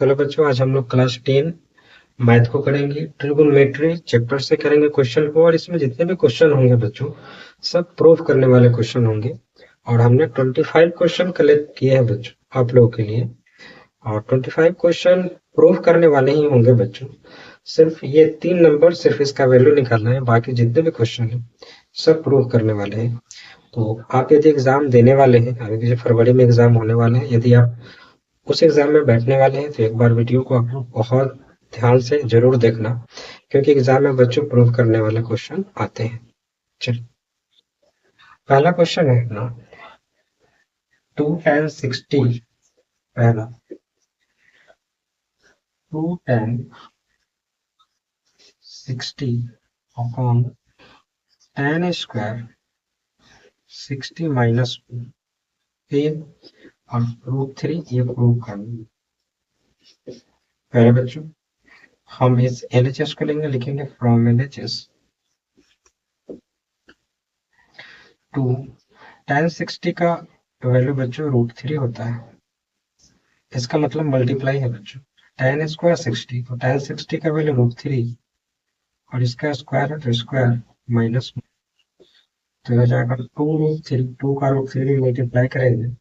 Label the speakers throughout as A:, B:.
A: Hello बच्चों, आज हम लोग क्लास 10 मैथ को करेंगे। ट्रिगोनोमेट्री चैप्टर से करेंगे क्वेश्चन को, और इसमें जितने भी क्वेश्चन होंगे बच्चों, सब प्रूफ करने वाले क्वेश्चन होंगे। और हमने 25 क्वेश्चन कलेक्ट किए हैं बच्चों आप लोगों के लिए, और 25 क्वेश्चन प्रूफ करने वाले ही होंगे बच्चों। सिर्फ ये 3 नंबर, सिर्फ इसका वैल्यू निकालना है, बाकी जितने भी क्वेश्चन है सब प्रूफ करने वाले हैं। तो आप यदि एग्जाम देने वाले हैं, अभी जैसे फरवरी में एग्जाम होने वाले हैं, यदि आप उस एग्जाम में बैठने वाले हैं तो एक बार वीडियो को आप लोग बहुत ध्यान से जरूर देखना, क्योंकि एग्जाम में बच्चों प्रूव करने वाले क्वेश्चन आते हैं। चलिए, पहला क्वेश्चन है ना, 2 tan 60। पहला 2 tan 60 अपॉन tan स्क्वायर 60 - 2 और √3 ये प्रूव करना। पहले बच्चों हम इस LHS को लेंगे, लिखेंगे फ्रॉम LHS 2 tan 60 का वैल्यू बच्चों √3 होता है। इसका मतलब मल्टीप्लाई है बच्चों, tan स्क्वायर 60 तो tan 60 का वैल्यू √3 और इसका स्क्वायर है तो स्क्वायर माइनस, तो हो जाएगा 2√3। 2 का √3 मल्टीप्लाई करेंगे,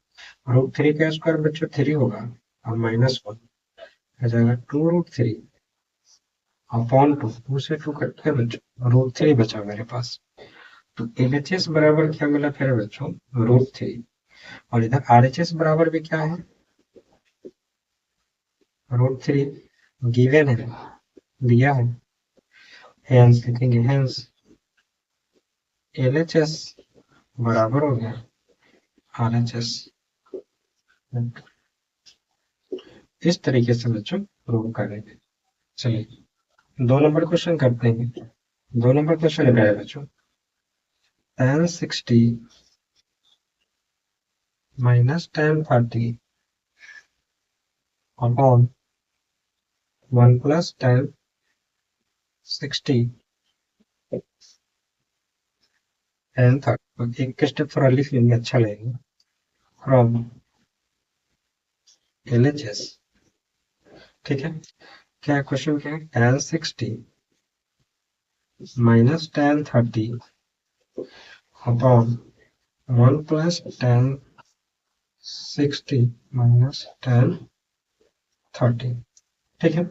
A: √3 का स्क्वायर बच्चों 3 होगा और -1 हो जाएगा 2√3 अपॉन 2। 2 से 2 कट के बच्चों √3 बचा मेरे पास। तो LHS बराबर क्या मिला फिर बच्चों, √3। और इधर RHS बराबर भी क्या है, √3 गिवन है, दिया है। हेंस लिखेंगे, हेंस LHS बराबर हो गया RHS। इस तरीके से बच्चों प्रूव करेंगे। चलिए 2 नंबर क्वेश्चन करते हैं। 2 नंबर क्वेश्चन क्या है बच्चों, tan 60 - tan 30 upon 1 + tan 60 tan 30। तो एक स्टेप थोड़ा लिख लेंगे, अच्छा लगेगा। फ्रॉम LHS, ठीक है। क्या क्वेश्चन क्या है, tan 60 - tan 30 upon 1 + tan 60 - tan 30, ठीक है।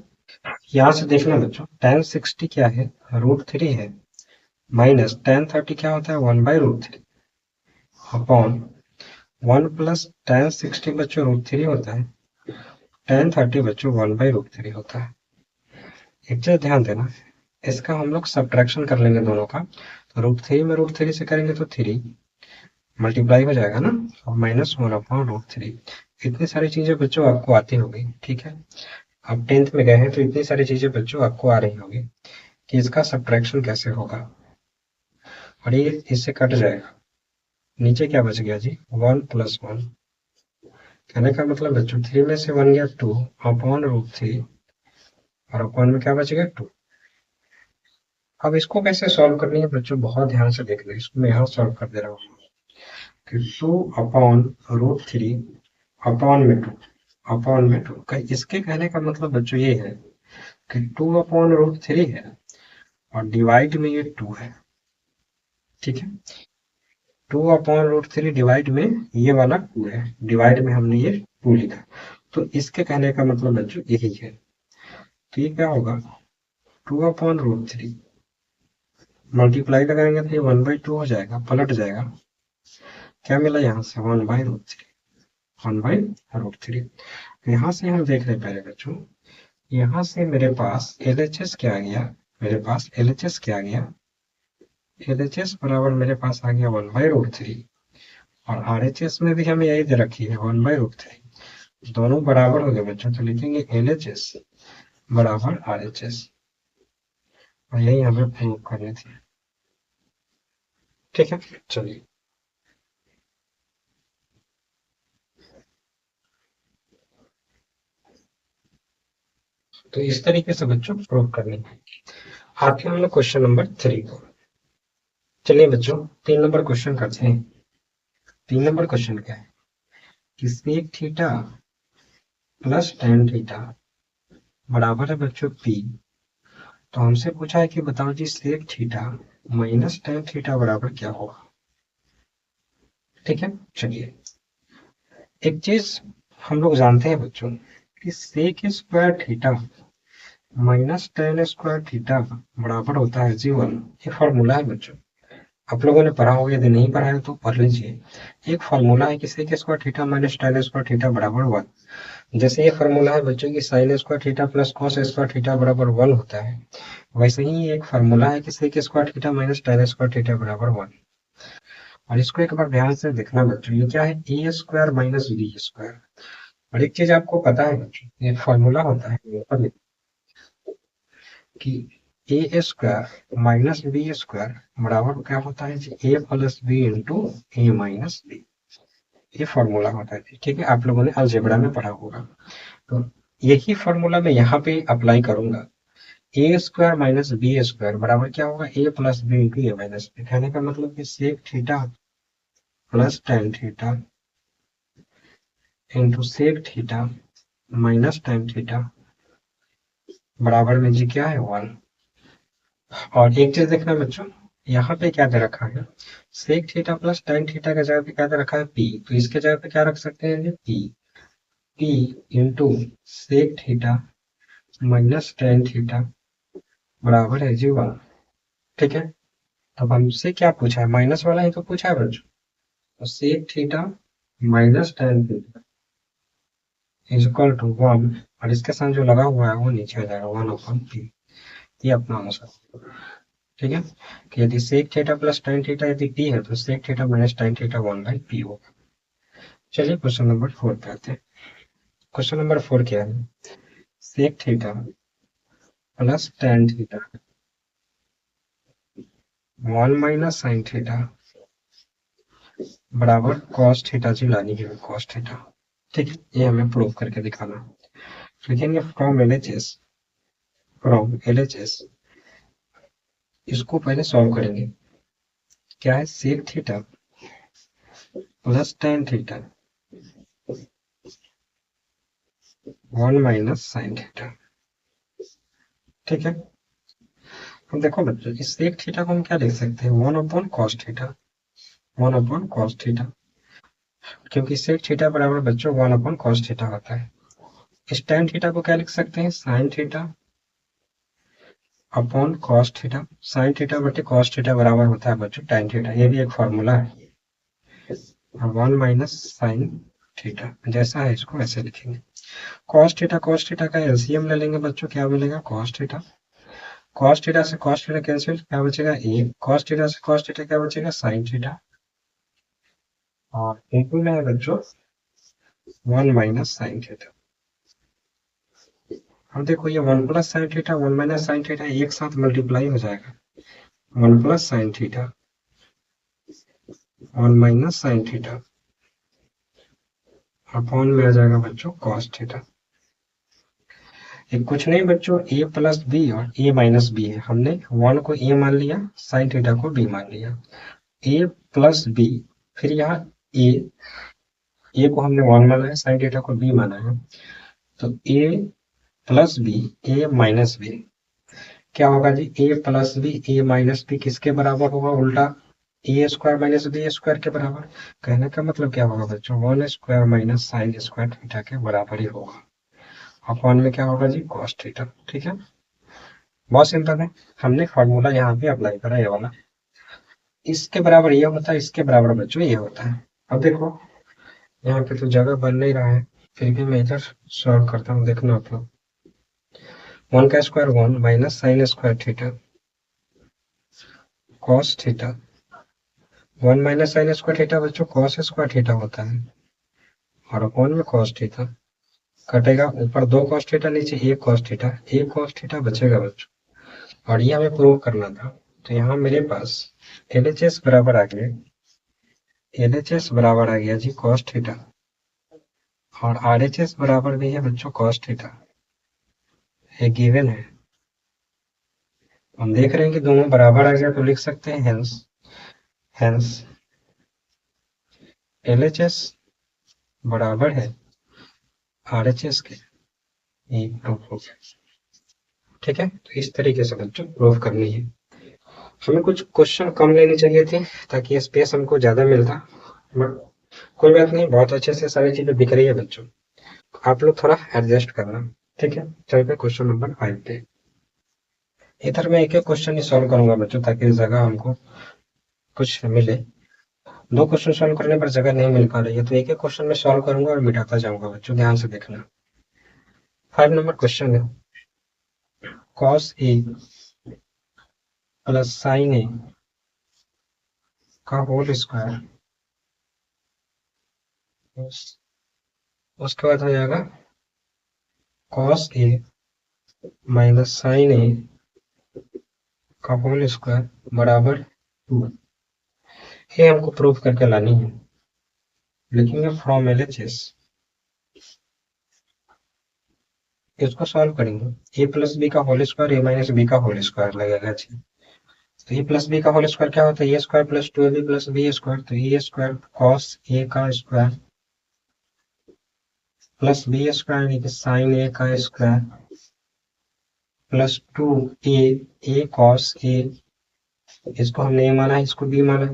A: यहाँ से देखना बच्चों, tan 60 क्या है, √3 है, माइनस tan 30 क्या होता है, 1/√3 अपॉन 1 + tan 60 बच्चों √3 होता है, tan 30 बच्चों 1/√3 होता है। एक चीज ध्यान देना, इसका हम लोग सब्ट्रैक्शन कर लेंगे दोनों का, तो √3 में √3 से करेंगे तो 3 मल्टीप्लाई हो जाएगा ना, और -1/√3। इतनी सारी चीजें बच्चों आपको आती होगी, ठीक है। आप 10th में गए हैं तो इतनी सारी चीजें बच्चों आपको आ रही होगी कि इसका सब्ट्रैक्शन कैसे होगा। और ये इससे कट जाएगा, नीचे क्या बच गया जी, 1 + 1। कहने का मतलब बच्चों 3 में से 1 गया 2 अपॉन √3 और अपॉन में क्या बच गया 2। अब इसको कैसे सॉल्व करनी है बच्चों, बहुत ध्यान से देखना, इसको मैं यहाँ सॉल्व कर दे रहा हूँ कि 2 अपॉन √3 अपॉन में 2 का, इसके कहने का मतलब बच्चों ये है कि 2 अपॉन √3 है और डिवाइड में ये 2 है, ठीक है। 2 अपॉन √3 डिवाइड में ये वाला 2 है, डिवाइड में हमने ये 2 लिखा, तो इसके कहने का मतलब बच्चों यही है। तो ये क्या होगा, 2 अपॉन √3 मल्टीप्लाई लगाएंगे तो ये 1/2 हो जाएगा, पलट जाएगा। क्या मिला यहाँ से, 1/√3 1/√3। यहाँ से हम देख रहे पहले बच्चों, यहाँ से मेरे पास LHS क्या आ गया, मेरे पास LHS क्या आ गया, LHS बराबर मेरे पास आ गया 1/√3 और RHS में भी हमें यही दे रखी है 1/√3। दोनों बराबर हो गए बच्चों, तो लिखेंगे LHS बराबर RHS, और यही हमें प्रूव करनी थी, ठीक है। चलिए तो इस तरीके से बच्चों प्रूव करनी है। आते हैं हम लोग क्वेश्चन नंबर 3 को। चलिए बच्चों 3 नंबर क्वेश्चन करते हैं। 3 नंबर क्वेश्चन क्या है कि sec थीटा + tan थीटा बराबर है बच्चों पी। तो हमसे पूछा है कि बताओ जी sec theta minus tan theta बराबर क्या होगा। ठीक है, चलिए एक चीज हम लोग जानते हैं बच्चों कि sec square theta minus tan square theta बराबर होता है जी 1। ये फॉर्मूला है बच्चों, आप लोगों ने पढ़ा होगा, यदि नहीं पढ़ा है तो पढ़ लीजिए। एक फॉर्मूला है कि sec square theta minus tan square theta बराबर 1। जैसे ये फॉर्मूला है बच्चों की sine square theta plus cos square theta बराबर 1 होता है, वैसे ही एक फॉर्मूला है कि sec square theta minus tan square theta बराबर 1। और इसको एक बार ध्यान से देखना बच्चों, ये क्या है A square minus B square. और एक चीज आपको पता है बच्चों, ये फॉर्मूला होता है कि ए स्क्वायर माइनस बी स्क्वायर बराबर क्या होता है जी ए plus B into A minus B. ये फॉर्मूला होता है, ठीक है, आप लोगों ने अलजेब्रा में पढ़ा होगा। तो यही फॉर्मूला मैं यहाँ पे अप्लाई करूंगा। A square minus B square बराबर क्या होगा A plus B into A minus B. कहने का मतलब कि sec theta plus tan theta into sec theta minus tan theta बराबर में जी क्या है 1। और एक चीज देखना बच्चों, यहाँ पे क्या दे रखा है sec theta plus tan theta के जगह पे क्या दे रखा है पी, तो इसके जगह पे क्या रख सकते हैं P. P into sec theta minus tan theta बराबर है जी 1। ठीक है, अब हमसे क्या पूछा है, माइनस वाला ही तो पूछा है बच्चों। तो sec theta minus tan theta is equal to 1, और इसके साथ जो लगा हुआ है वो नीचे आ जाएगा 1/p। ये अपना आंसर। ठीक है, कि यदि sec theta plus tan theta यदि पी है तो sec theta minus tan theta 1/p होगा। चलिए क्वेश्चन नंबर 4 पे आते हैं। क्वेश्चन नंबर 4 क्या है, sec theta plus tan theta 1 minus sine theta बराबर कॉस थीटा जी लानी है कॉस थीटा। ठीक है, ये हमें प्रूव करके दिखाना। लिखेंगे फ्रॉम एलएचएस इसको पहले सॉल्व करेंगे। क्या है sec theta plus tan theta 1 minus sine theta. ठीक है, अब देखो बच्चों इस सेक थीटा को हम क्या लिख सकते हैं 1/cos थीटा, 1/cos थीटा, क्योंकि सेक थीटा बराबर बच्चों 1/cos थीटा होता है। इस tan थीटा को क्या लिख सकते हैं sin theta upon cos theta. sin theta बटे cos थीटा बराबर होता है बच्चों tan थीटा, ये भी एक फॉर्मूला है। 1 माइनस साइन थीटा जैसा है इसको ऐसे लिखेंगे। cos थीटा का एलसीएम ले लेंगे बच्चों, क्या मिलेगा cos थीटा। cos थीटा से cos थीटा कैंसिल, क्या बचेगा ए। cos थीटा से cos थीटा क्या बचेगा sin थीटा, और इनटू में है बच्चों 1 माइनस साइन थीटा। अब देखो ये 1 plus sine theta 1 minus sine theta एक साथ मल्टीप्लाई हो जाएगा, 1 plus sine theta 1 minus sine theta upon में आ जाएगा बच्चों cos थीटा। ये कुछ नहीं बच्चों a प्लस बी और a माइनस बी है, हमने 1 को a मान लिया साइन थीटा को b मान लिया। a प्लस बी, फिर यहाँ a को हमने 1 माना है साइन थीटा को b माना है, तो a plus B a minus B क्या होगा जी a plus B a minus B किसके बराबर होगा उल्टा A square minus B square के बराबर। कहने का मतलब क्या होगा बच्चों 1 square minus sine square theta के बराबर ही होगा, अपॉन में क्या होगा जी cos थीटा। ठीक है, बहुत सिंपल है, हमने फॉर्मूला यहाँ पे अप्लाई करा ये वाला। इसके बराबर ये होता है, इसके बराबर बच्चों ये होता है। अब देखो यहाँ पे तो जगह बन नहीं रहा है, फिर भी मैं इधर सॉल्व करता हूँ, देखना आप लोग। 1 का square 1 minus sine square theta cos theta 1 minus sine square theta बच्चों cos स्क्वायर थीटा होता है, और अपॉन में cos थीटा कटेगा, ऊपर 2 cos थीटा नीचे 1 cos थीटा, 1 cos थीटा बचेगा बच्चों। और ये हमें प्रूव करना था, तो यहाँ मेरे पास LHS बराबर आ गया, LHS बराबर आ गया जी cos थीटा, और RHS बराबर भी है बच्चों cos थीटा, ये गिवन है। हम देख रहे हैं कि दोनों बराबर आ गया, तो लिख सकते हैं हेंस LHS बराबर है RHS के, ये प्रूफ हो गया। ठीक है, तो इस तरीके से बच्चों प्रूफ करनी है। हमें कुछ क्वेश्चन कम लेनी चाहिए थी ताकि स्पेस हमको ज्यादा मिलता, बट कोई बात नहीं, बहुत अच्छे से सारी चीजें दिख रही है बच्चों, आप लोग थोड़ा एडजस्ट करना। ठीक है, चलिए क्वेश्चन नंबर 5 पे। इधर मैं एक एक क्वेश्चन ही सॉल्व करूंगा बच्चों, ताकि इस जगह हमको कुछ मिले। दो क्वेश्चन सॉल्व करने पर जगह नहीं मिल पा रही है, तो एक एक क्वेश्चन में सॉल्व करूंगा और मिटाता जाऊंगा बच्चों, ध्यान से देखना। 5 नंबर क्वेश्चन है, cos a plus sin a का होल स्क्वायर, उसके बाद हो जाएगा cos a minus sin a का होल स्क्वायर बराबर 2। ये हमको प्रूफ करके लानी है। लिखेंगे फ्रॉम LHS, इसको सॉल्व करेंगे। a प्लस बी का whole square a minus B का होल स्क्वायर लगेगा जी। तो ए प्लस बी का होल स्क्वायर क्या होता है, A square plus 2ab plus B square, तो ए स्क्वायर कॉस ए का स्क्वायर प्लस बी स्क्वायर यानी कि साइन ए का square plus 2a A cos A, इसको हमने ए माना है, इसको बी माना,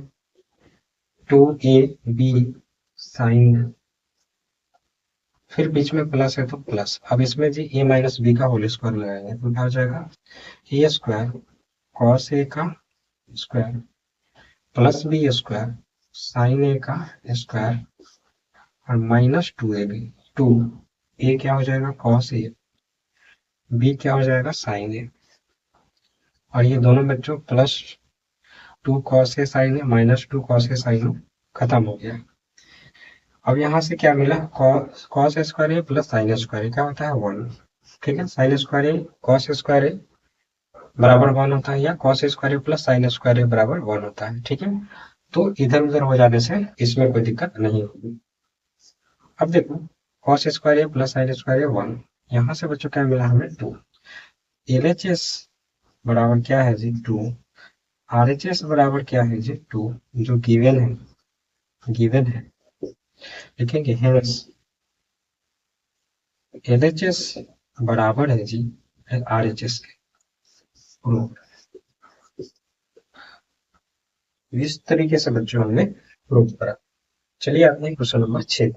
A: 2a बी साइन, फिर बीच में प्लस है तो प्लस। अब इसमें जी ए माइनस बी का होल स्क्वायर लगाएंगे तो क्या हो जाएगा, ए स्क्वायर कॉस ए का square plus B square sine A का स्क्वायर और माइनस 2ab, 2 ए क्या हो जाएगा कॉस ए, बी क्या हो जाएगा साइन ए, और ये दोनों बच्चों plus 2 cos A sign A minus 2 cos A sign ए खत्म हो गया। अब यहाँ से क्या मिला, कॉस स्क्वायर ए प्लस साइन स्क्वायर ए क्या होता है 1। ठीक है, साइन स्क्वायर ए कॉस स्क्वायर ए बराबर 1 होता है, या कॉस स्क्वायर ए प्लस साइन स्क्वायर ए बराबर 1 होता है। ठीक है, तो इधर उधर हो जाने से इसमें कोई दिक्कत नहीं होगी। अब देखो कॉस स्क्वायर ए प्लस साइन स्क्वायर ए 1, यहाँ से बच्चों क्या मिला हमें 2। LHS बराबर क्या है जी 2, RHS बराबर क्या है जी 2, जो गिवन है लिखेंगे हेंस LHS बराबर है जी RHS के। इस तरीके से बच्चों हमने प्रूव करा। चलिए आते हैं क्वेश्चन नंबर 6।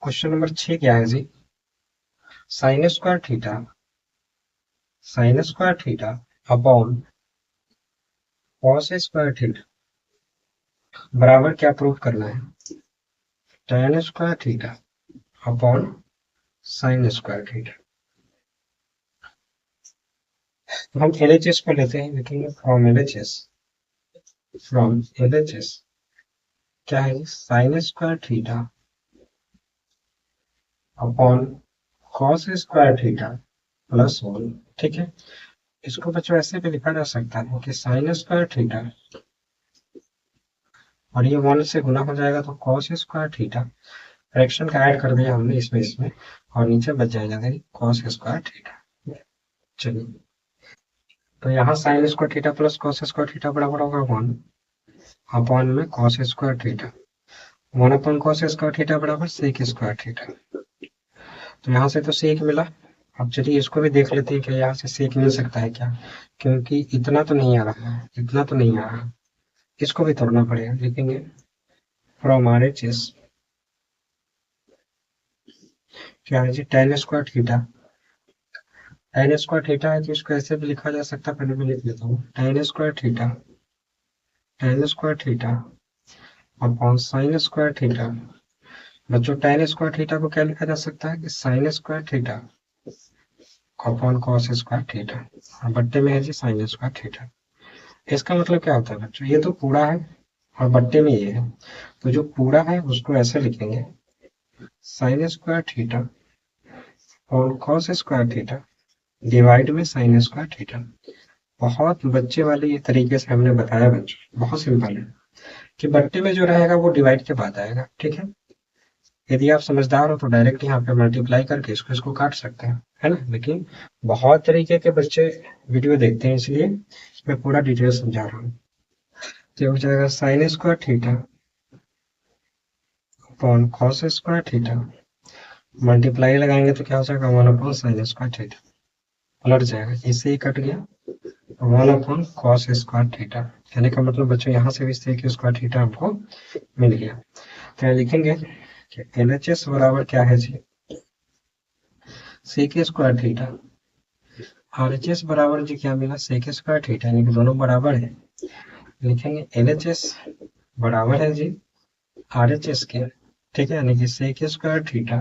A: क्वेश्चन नंबर 6 क्या है जी, sine square theta upon cos square theta बराबर क्या प्रूव करना है, tan square theta upon sine square theta. तो हम LHS को लेते हैं, लिखेंगे फ्रॉम LHS क्या है sine square theta upon cos square theta plus 1। ठीक है, इसको बच्चों ऐसे भी लिखा जा सकता है कि साइन स्क्वायर थीटा और ये 1 से गुना हो जाएगा तो कॉस स्क्वायर थीटा, फ्रैक्शन का ऐड कर दिया हमने इसमें और नीचे बच जाएगा कॉस स्क्वायर थीटा। चलिए, तो यहाँ sign square theta plus cos square theta बराबर होगा 1 अपॉन में cos square theta, 1 upon cos square theta बराबर सेक स्क्वायर थीटा। तो यहाँ से तो सेक मिला। अब चलिए इसको भी देख लेते हैं कि यहाँ से सेक मिल सकता है क्या, क्योंकि इतना तो नहीं आ रहा है, इतना तो नहीं आ रहा, इसको भी तोड़ना पड़ेगा। लिखेंगे फ्रॉम RHS क्या है जी tan square theta, tan square theta है तो इसको ऐसे भी लिखा जा सकता है, पहले मैं लिख लेता हूँ tan square theta upon sine square theta. बच्चों tan स्क्वायर थीटा को क्या लिखा जा सकता है कि sign square theta upon cos square theta, और बट्टे में है जी साइन स्क्वायर थीटा। इसका मतलब क्या होता है बच्चों, ये तो पूरा है और बट्टे में ये है, तो जो पूरा है उसको ऐसे लिखेंगे साइन स्क्वायर थीटा और कॉस स्क्वायर थीटा डिवाइड में साइन स्क्वायर थीटा। बहुत बच्चे वाले ये तरीके से हमने बताया बच्चों, बहुत सिंपल है कि बट्टे में जो रहेगा वो डिवाइड के बाद आएगा। ठीक है, यदि आप समझदार हो तो डायरेक्ट यहाँ पे मल्टीप्लाई करके इसको काट सकते हैं, है ना। लेकिन बहुत तरीके के बच्चे वीडियो देखते हैं, इसलिए मैं पूरा डिटेल समझा रहा हूँ। तो हो जाएगा sign square theta upon cos square theta multiply लगाएंगे तो क्या हो जाएगा 1/sin² थीटा, पलट जाएगा, इससे ही कट गया 1/cos² थीटा। कहने का मतलब बच्चों यहाँ से भी sec² थीटा हमको मिल गया। तो यहाँ लिखेंगे कि LHS बराबर क्या है जी, sec² थीटा। RHS बराबर जी क्या मिला, sec² थीटा, यानी कि दोनों बराबर है। लिखेंगे LHS बराबर है जी RHS के, ठीक है, यानी कि sec² थीटा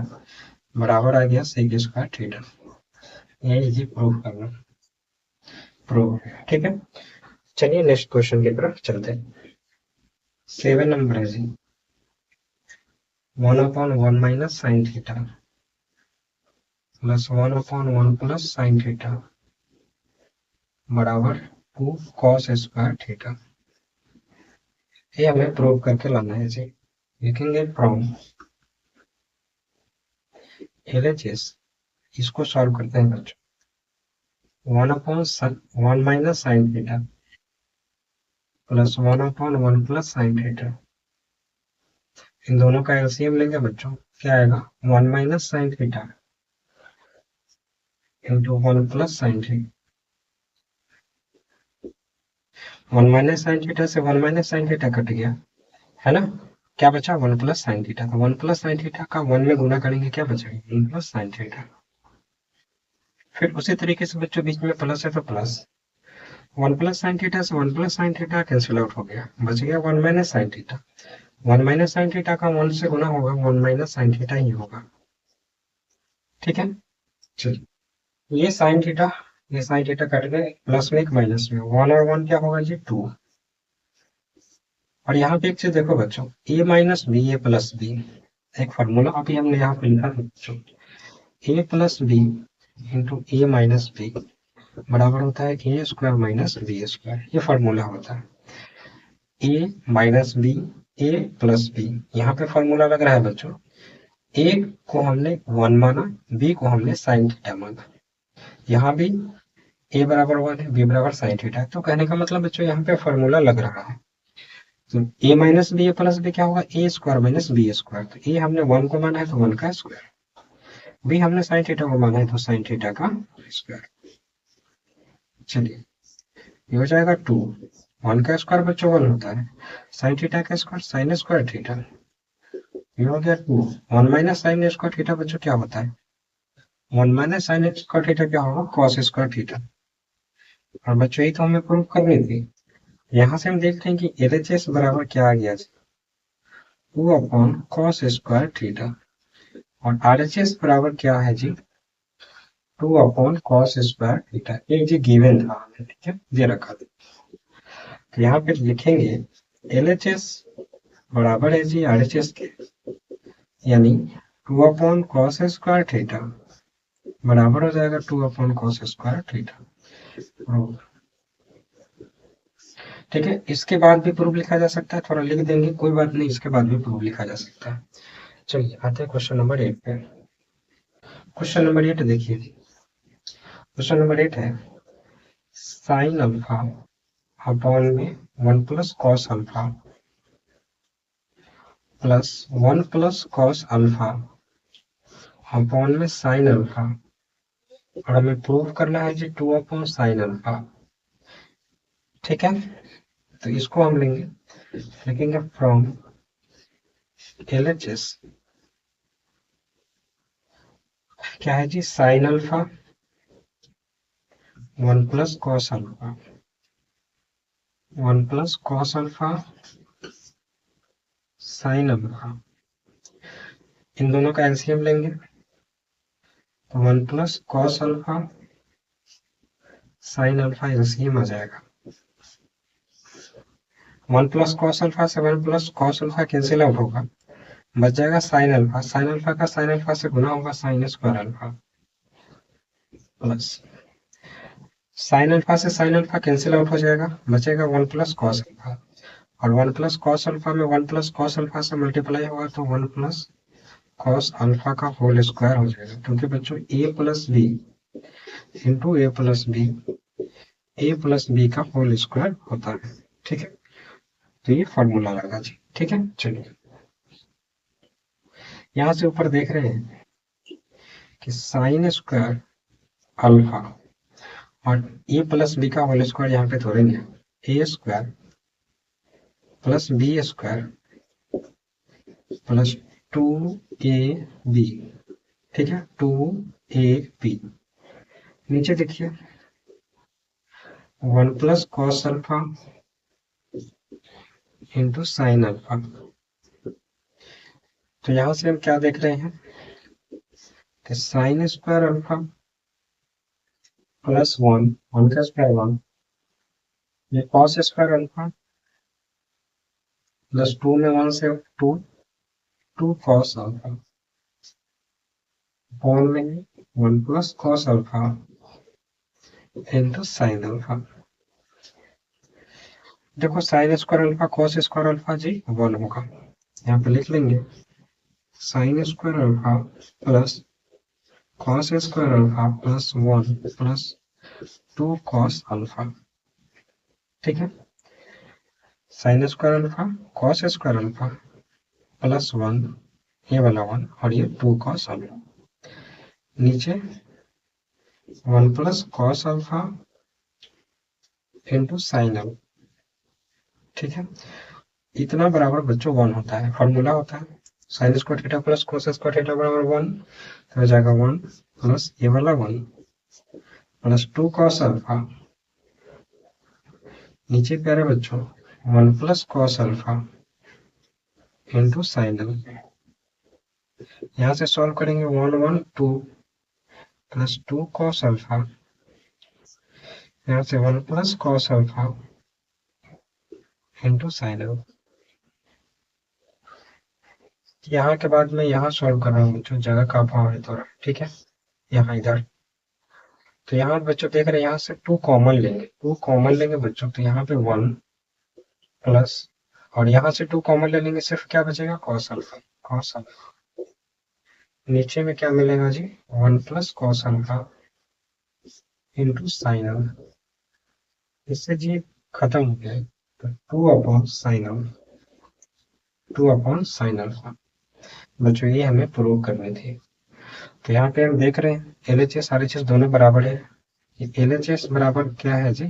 A: बराबर आ गया sec² थीटा। यही जी प्रूफ करना, प्रूफ, ठीक है। चलिए नेक्स्ट क्वेश्चन की तरफ चलते हैं। 7 नंबर है जी, 1/1 - sin theta plus 1/1 + sin theta बराबर 2 cos² थीटा। ये हमें प्रूव करके लाना है जी। लिखेंगे फ्रॉम LHS, इसको सॉल्व करते हैं बच्चों। 1/1 - sin theta plus 1/1 + sin theta, इन दोनों का एलसीएम लेंगे बच्चों, क्या आएगा 1 - sin theta into 1 + sin theta. 1 - sin theta से 1 - sin थीटा कट गया, है ना, क्या बचा 1 + sin थीटा। तो 1 + sin थीटा का 1 में गुना करेंगे, क्या बचेगा 1 + sin थीटा। फिर उसी तरीके से बच्चों बीच में प्लस है तो प्लस 1 + sin थीटा से 1 + sin थीटा कैंसिल आउट हो गया, बच गया 1 - sin थीटा। 1 - sin थीटा का 1 से गुना होगा 1 - sin थीटा ही होगा, ठीक है। चलिए ये sin थीटा, ये sin थीटा कट गए, प्लस में एक माइनस में 1 और 1 क्या होगा जी 2। और यहाँ पे एक चीज देखो बच्चों, a - b a + b, एक फॉर्मूला अभी हमने यहाँ पे लिखा था बच्चों, a + b into a - b बराबर होता है a² - b², ये फॉर्मूला होता है। a - b a + b, यहाँ पे फॉर्मूला लग रहा है बच्चों, a को हमने 1 माना, b को हमने sin थीटा माना, यहाँ भी a बराबर 1 है, b बराबर sin थीटा है। तो कहने का मतलब बच्चों यहाँ पे फॉर्मूला लग रहा है, तो a - b a + b क्या होगा a² - b²। तो a हमने 1 को माना है तो 1 का स्क्वायर, b हमने sin थीटा को माना है तो sin थीटा का स्क्वायर। चलिए ये हो जाएगा 2, 1 का स्क्वायर बच्चों 1 होता है, sin थीटा का स्क्वायर sin² थीटा, ये हो गया 2। 1 - sin² थीटा बच्चों क्या होता है, 1 - sin² थीटा क्या होगा cos² थीटा। और बच्चों ये तो हमें प्रूव करनी थी, यहाँ से हम देखते हैं कि LHS बराबर क्या आ गया 2/cos² थीटा, और RHS बराबर क्या है जी 2/cos² थीटा, एक जी गिवन था हमें, ठीक है, ये रखा था। तो यहाँ पे लिखेंगे LHS बराबर है जी RHS के, यानी 2/cos² थीटा बराबर हो जाएगा 2/cos² थीटा। ठीक है, इसके बाद भी प्रूफ लिखा जा सकता है, थोड़ा लिख देंगे कोई बात नहीं, इसके बाद भी प्रूफ लिखा जा सकता है। चलिए आते हैं क्वेश्चन नंबर 8 पे। क्वेश्चन नंबर 8 देखिए, क्वेश्चन नंबर 8 है sin अल्फा अपॉन में 1 + cos alpha plus 1 + cos alpha upon में sin अल्फा, और हमें प्रूव करना है जी 2/sin अल्फा, ठीक है। तो इसको हम लेंगे, लिखेंगे फ्रॉम LHS क्या है जी sin alpha 1 + cos alpha, 1 + cos alpha sin alpha, इन दोनों का एलसीएम लेंगे तो 1 + cos alpha sin alpha LCM आ जाएगा। 1 + cos अल्फा से 1 + cos अल्फा कैंसिल आउट होगा, बच जाएगा sin अल्फा, sin अल्फा का sin अल्फा से गुना होगा sin² alpha plus sin alpha से sin अल्फा कैंसिल आउट हो जाएगा, बचेगा 1 + cos अल्फा, और 1 + cos अल्फा में 1 + cos अल्फा से मल्टीप्लाई होगा तो 1 + cos अल्फा का होल स्क्वायर हो जाएगा, क्योंकि बच्चों a + b into a + b a + b का होल स्क्वायर होता है, ठीक है। तो ये फॉर्मूला लगा जी, ठीक है। चलिए यहाँ से ऊपर देख रहे हैं कि साइन स्क्वायर अल्फा और ए प्लस बी का होल स्क्वायर यहाँ पे थोड़े नहीं, A square plus B square plus 2ab, ठीक है, 2ab। नीचे देखिए 1 plus cos alpha into sine alpha. तो यहां से हम क्या देख रहे हैं कि साइन स्क्वायर अल्फा प्लस 1 का स्क्वायर 1, ये कॉस स्क्वायर अल्फा प्लस 2 में 1 से 2 कॉस अल्फा अपॉन में 1 plus cos alpha into sine alpha. देखो sine square alpha cos square alpha जी 1 होगा, यहाँ पे लिख लेंगे sine square alpha plus cos square alpha plus 1 plus 2 cos alpha, ठीक है। Sine square alpha cos square alpha plus 1, ये वाला 1 और ये 2 कॉस अल्फा। नीचे 1 plus cos alpha into sine alpha, ठीक है। इतना बराबर बच्चों 1 होता है, फॉर्मूला होता है sine square theta plus cos square theta बराबर 1, तो हो जाएगा 1 प्लस ये वाला 1 प्लस 2 कॉस अल्फा, नीचे प्यारे बच्चों 1 plus cos alpha into sine alpha. यहाँ से सॉल्व करेंगे 1 1 2 प्लस 2 कॉस अल्फा, यहाँ से 1 plus cos alpha into sine alpha. यहाँ के बाद मैं यहाँ सॉल्व कर रहा हूँ बच्चों, जगह का अभाव है थोड़ा, ठीक है। यहाँ इधर तो यहाँ बच्चों देख रहे हैं, यहाँ से 2 कॉमन लेंगे, 2 कॉमन लेंगे बच्चों, तो यहाँ पे 1 प्लस और यहाँ से 2 कॉमन ले लेंगे, सिर्फ क्या बचेगा कॉस अल्फा, कॉस अल्फा। नीचे में क्या मिलेगा जी 1 plus cos alpha into sine alpha. इससे जी खत्म हो गया, तो 2 upon sine alpha, 2 upon sine alpha. बच्चों ये हमें प्रूव करनी थी। तो यहाँ पे हम देख रहे हैं LHS RHS दोनों बराबर है। LHS बराबर क्या है जी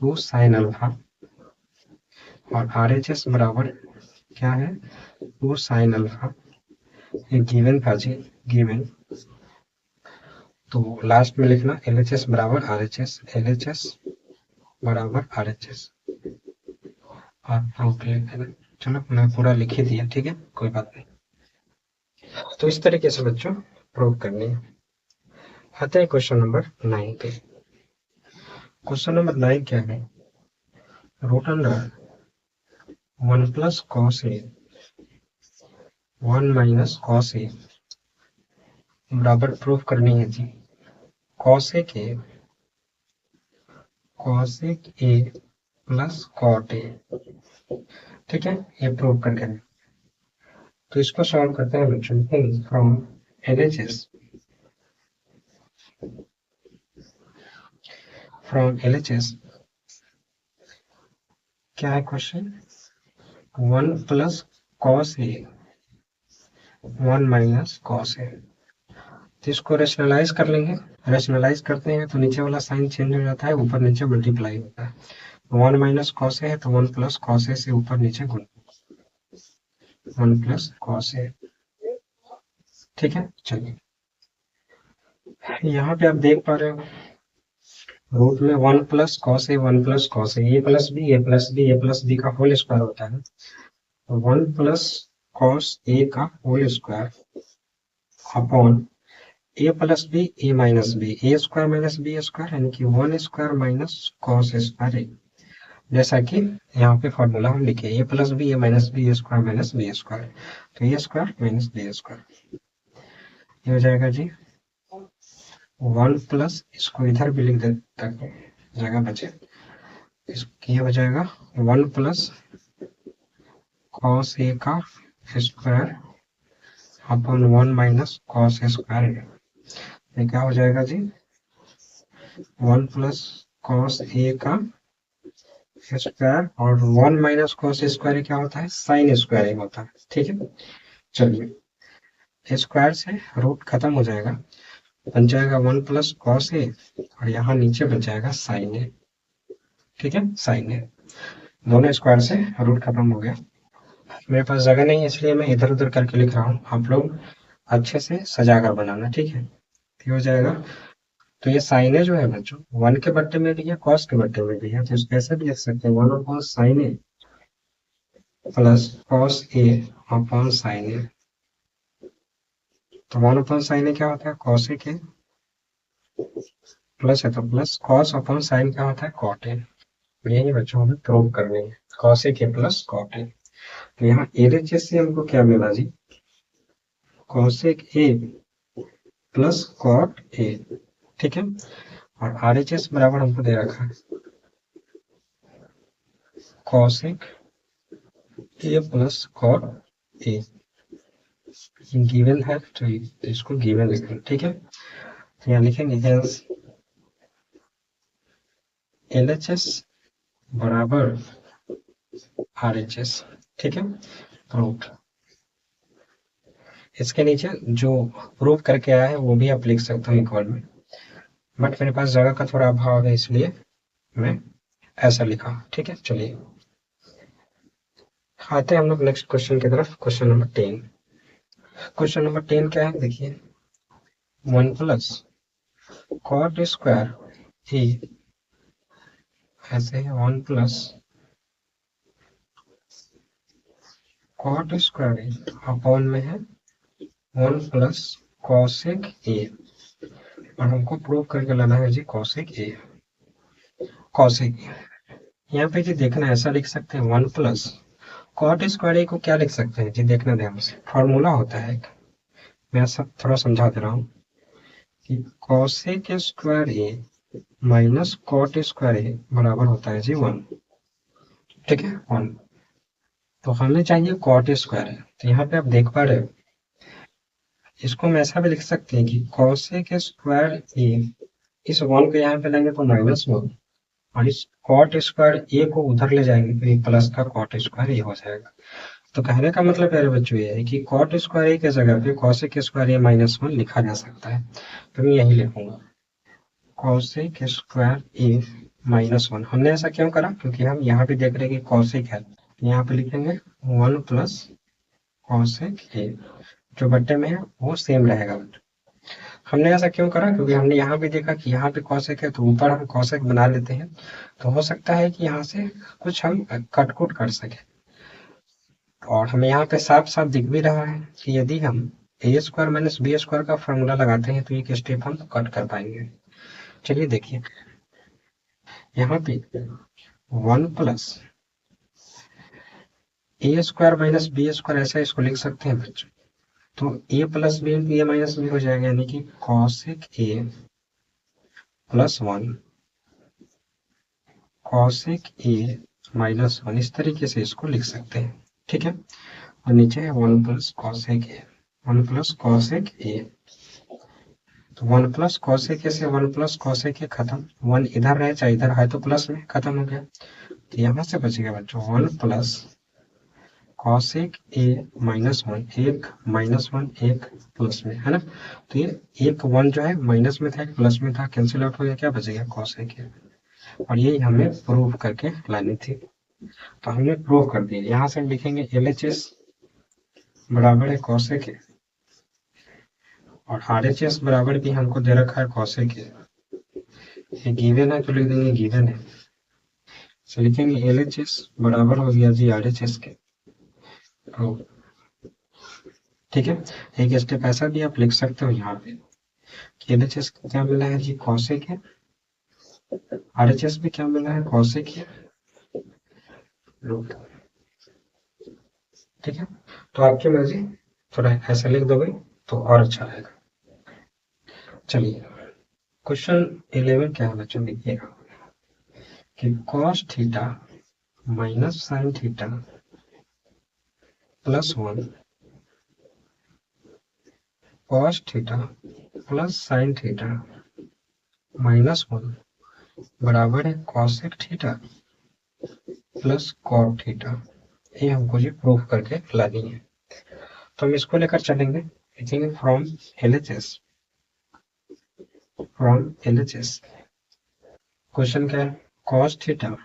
A: 2 साइन अल्फा और RHS बराबर क्या है 2 साइन अल्फा। ये गिवन था जी, गिवन। तो लास्ट में लिखना LHS बराबर RHS, LHS बराबर RHS और प्रूफ लिख देना। चलो मैं पूरा लिख ही दिया, ठीक है, कोई बात नहीं। तो इस तरीके से बच्चों प्रूव करनी है। आते हैं क्वेश्चन नंबर 9 पे। क्वेश्चन नंबर 9 क्या है, root under 1 plus cos A 1 minus cos A बराबर प्रूफ करनी है जी cosec A plus cot A, ठीक है, ये प्रूव करके। तो इसको सॉल्व करते हैं बच्चों फ्रॉम LHS, फ्रॉम LHS क्या है question 1 plus cos A 1 minus cos ए। तो इसको रेशनलाइज कर लेंगे, रेशनलाइज करते हैं तो नीचे वाला साइन चेंज हो जाता है, ऊपर नीचे मल्टीप्लाई होता है। 1 माइनस कॉस ए है तो 1 प्लस कॉस ए से ऊपर नीचे गुण 1 प्लस कॉस ए, ठीक है। चलिए यहाँ पे आप देख पा रहे हो रूट में 1 plus cos A 1 plus cos A, A plus B A plus B A plus B का होल स्क्वायर होता है। 1 प्लस कॉस ए का whole square upon A plus B A minus B, A square minus B square, यानी कि 1 square minus cos square A, जैसा कि यहाँ पे फॉर्मूला हम लिखे A plus B A minus B square minus B square, तो ए स्क्वायर माइनस बी स्क्वायर, ये हो जाएगा जी 1 प्लस, इसको इधर भी लिख दे ताकि जगह बचे, ये हो जाएगा 1 प्लस कॉस ए का square upon 1 minus cos square, ये क्या हो जाएगा जी 1 प्लस कॉस ए का स्क्वायर और 1 माइनस कॉस स्क्वायर क्या होता है साइन स्क्वायर होता है, ठीक है। चलिए स्क्वायर से रूट खत्म हो जाएगा, बन जाएगा 1 प्लस कॉस ए, और यहाँ नीचे बन जाएगा साइन ए। ठीक है, साइन ए, दोनों स्क्वायर से रूट खत्म हो गया। मेरे पास जगह नहीं है इसलिए मैं इधर उधर करके लिख रहा हूँ, आप लोग अच्छे से सजा कर बनाना। ठीक है, हो जाएगा। तो ये साइन ए जो है बच्चों 1 के बट्टे में भी है, कॉस के बट्टे में भी है, तो इसको ऐसे भी लिख सकते हैं 1 upon sign A plus cos A upon sine ए। तो 1 अपॉन साइन ए क्या होता है, कॉस ए के, प्लस है तो प्लस कॉस अपॉन साइन क्या होता है, कॉट ए। यही बच्चों हमें प्रूव करनी है, कॉस ए के प्लस कॉट ए। तो यहाँ एलएचएस से हमको क्या मिला जी, cosec A plus cot A. ठीक है, और आरएचएस बराबर हमको दे रखा है cosec A plus cot A, given है तो इसको गिवन लिखेंगे। ठीक है, तो यहाँ लिखेंगे हेंस एलएचएस बराबर आरएचएस। ठीक है, प्रूफ। इसके नीचे जो प्रूफ करके आया है वो भी आप लिख सकते हो इक्वल में, बट मेरे पास जगह का थोड़ा अभाव है इसलिए मैं ऐसा लिखा। ठीक है, चलिए आते हैं हम लोग नेक्स्ट क्वेश्चन की तरफ। Question number 10। क्वेश्चन नंबर 10 क्या है, देखिए 1 प्लस कॉट स्क्वायर ए, ऐसे है 1 प्लस कॉट स्क्वायर ए अपॉन में है 1 प्लस कॉसेक ए, और हमको प्रूव करके लाना है जी कॉसेक ए। कॉसेक यहाँ पे जी देखना ऐसा लिख सकते हैं 1 प्लस कॉट स्क्वायर ए को क्या लिख सकते हैं जी, देखना ध्यान से, फॉर्मूला होता है एक, मैं सब थोड़ा समझा दे रहा हूँ कि कॉसेक स्क्वायर ए माइनस कॉट स्क्वायर ए बराबर होता है जी 1। ठीक है, 1। तो हमें चाहिए कॉट स्क्वायर है, तो यहाँ पे आप देख पा रहे हो, इसको हम ऐसा भी लिख सकते हैं कि कॉसेक स्क्वायर ए, इस 1 को यहाँ पे लेंगे तो -1, और इस कॉट स्क्वायर ए को उधर ले जाएंगे तो ये प्लस का कॉट स्क्वायर ए हो जाएगा। तो कहने का मतलब प्यारे बच्चों ये है कि कॉट स्क्वायर ए की जगह पे कॉसेक स्क्वायर ए -1 लिखा जा सकता है, तो मैं यही लिखूंगा कॉसेक स्क्वायर ए -1। हमने ऐसा क्यों करा, क्योंकि हम यहाँ पे देख रहे हैं कि कॉसेक है, यहाँ पे लिखेंगे 1 प्लस कॉसेक ए, जो बट्टे में है वो सेम रहेगा। हमने ऐसा क्यों करा, क्योंकि हमने यहाँ भी देखा कि यहाँ पे कॉसेक है तो ऊपर हम कॉसेक बना लेते हैं, तो हो सकता है कि यहाँ से कुछ हम कट कर सके। और हमें यहाँ पे साफ साफ दिख भी रहा है कि यदि हम ए स्क्वायर माइनस बी स्क्वायर का फॉर्मूला लगाते हैं तो एक स्टेप हम कट कर पाएंगे। चलिए देखिए, यहाँ पे 1 प्लस ए स्क्वायर माइनस बी स्क्वायर, ऐसा इसको लिख सकते हैं बच्चों। तो A plus B A minus B हो जाएगा, यानी कि कॉसेक ए प्लस 1 कॉसेक ए -1, इस तरीके से इसको लिख सकते हैं। ठीक है, और नीचे है 1 प्लस कॉसेक ए, 1 प्लस कॉसेक ए। तो 1 प्लस कॉसेक ए से 1 प्लस कॉसेक ए खत्म, 1 इधर रहे चाहे इधर है तो प्लस में खत्म हो गया, तो यहाँ से बचेगा बच्चों 1 प्लस कॉसेक ए -1, एक -1 एक प्लस में है ना, तो ये एक 1 जो है माइनस में था एक प्लस में था, कैंसिल आउट हो गया, क्या बचेगा कॉसेक ए। और यही हमें प्रूव करके लानी थी, तो हमने प्रूव कर दिया। यहाँ से हम लिखेंगे LHS बराबर है कॉसेक ए, और RHS बराबर भी हमको दे रखा है कॉसेक ए, ये गिवन है तो लिख देंगे गिवन है, तो लिखेंगे LHS बराबर हो गया जी RHS के। ठीक है, एक स्टेप ऐसा भी आप लिख सकते हो यहाँ पे कि LHS क्या मिला है जी कॉसेक है, RHS भी क्या मिला है कॉसेक है रूट। ठीक है, तो आपकी मर्जी, थोड़ा ऐसा लिख दोगे तो और अच्छा रहेगा। चलिए क्वेश्चन 11 क्या है बच्चों, देखिएगा कि cos theta minus sine theta plus 1 cos theta plus sine theta -1 बराबर है cosec theta plus cot theta. ये हमको जी प्रूफ करके लानी है, तो हम इसको लेकर चलेंगे, लिखेंगे from LHS from LHS। Question क्या है, cos theta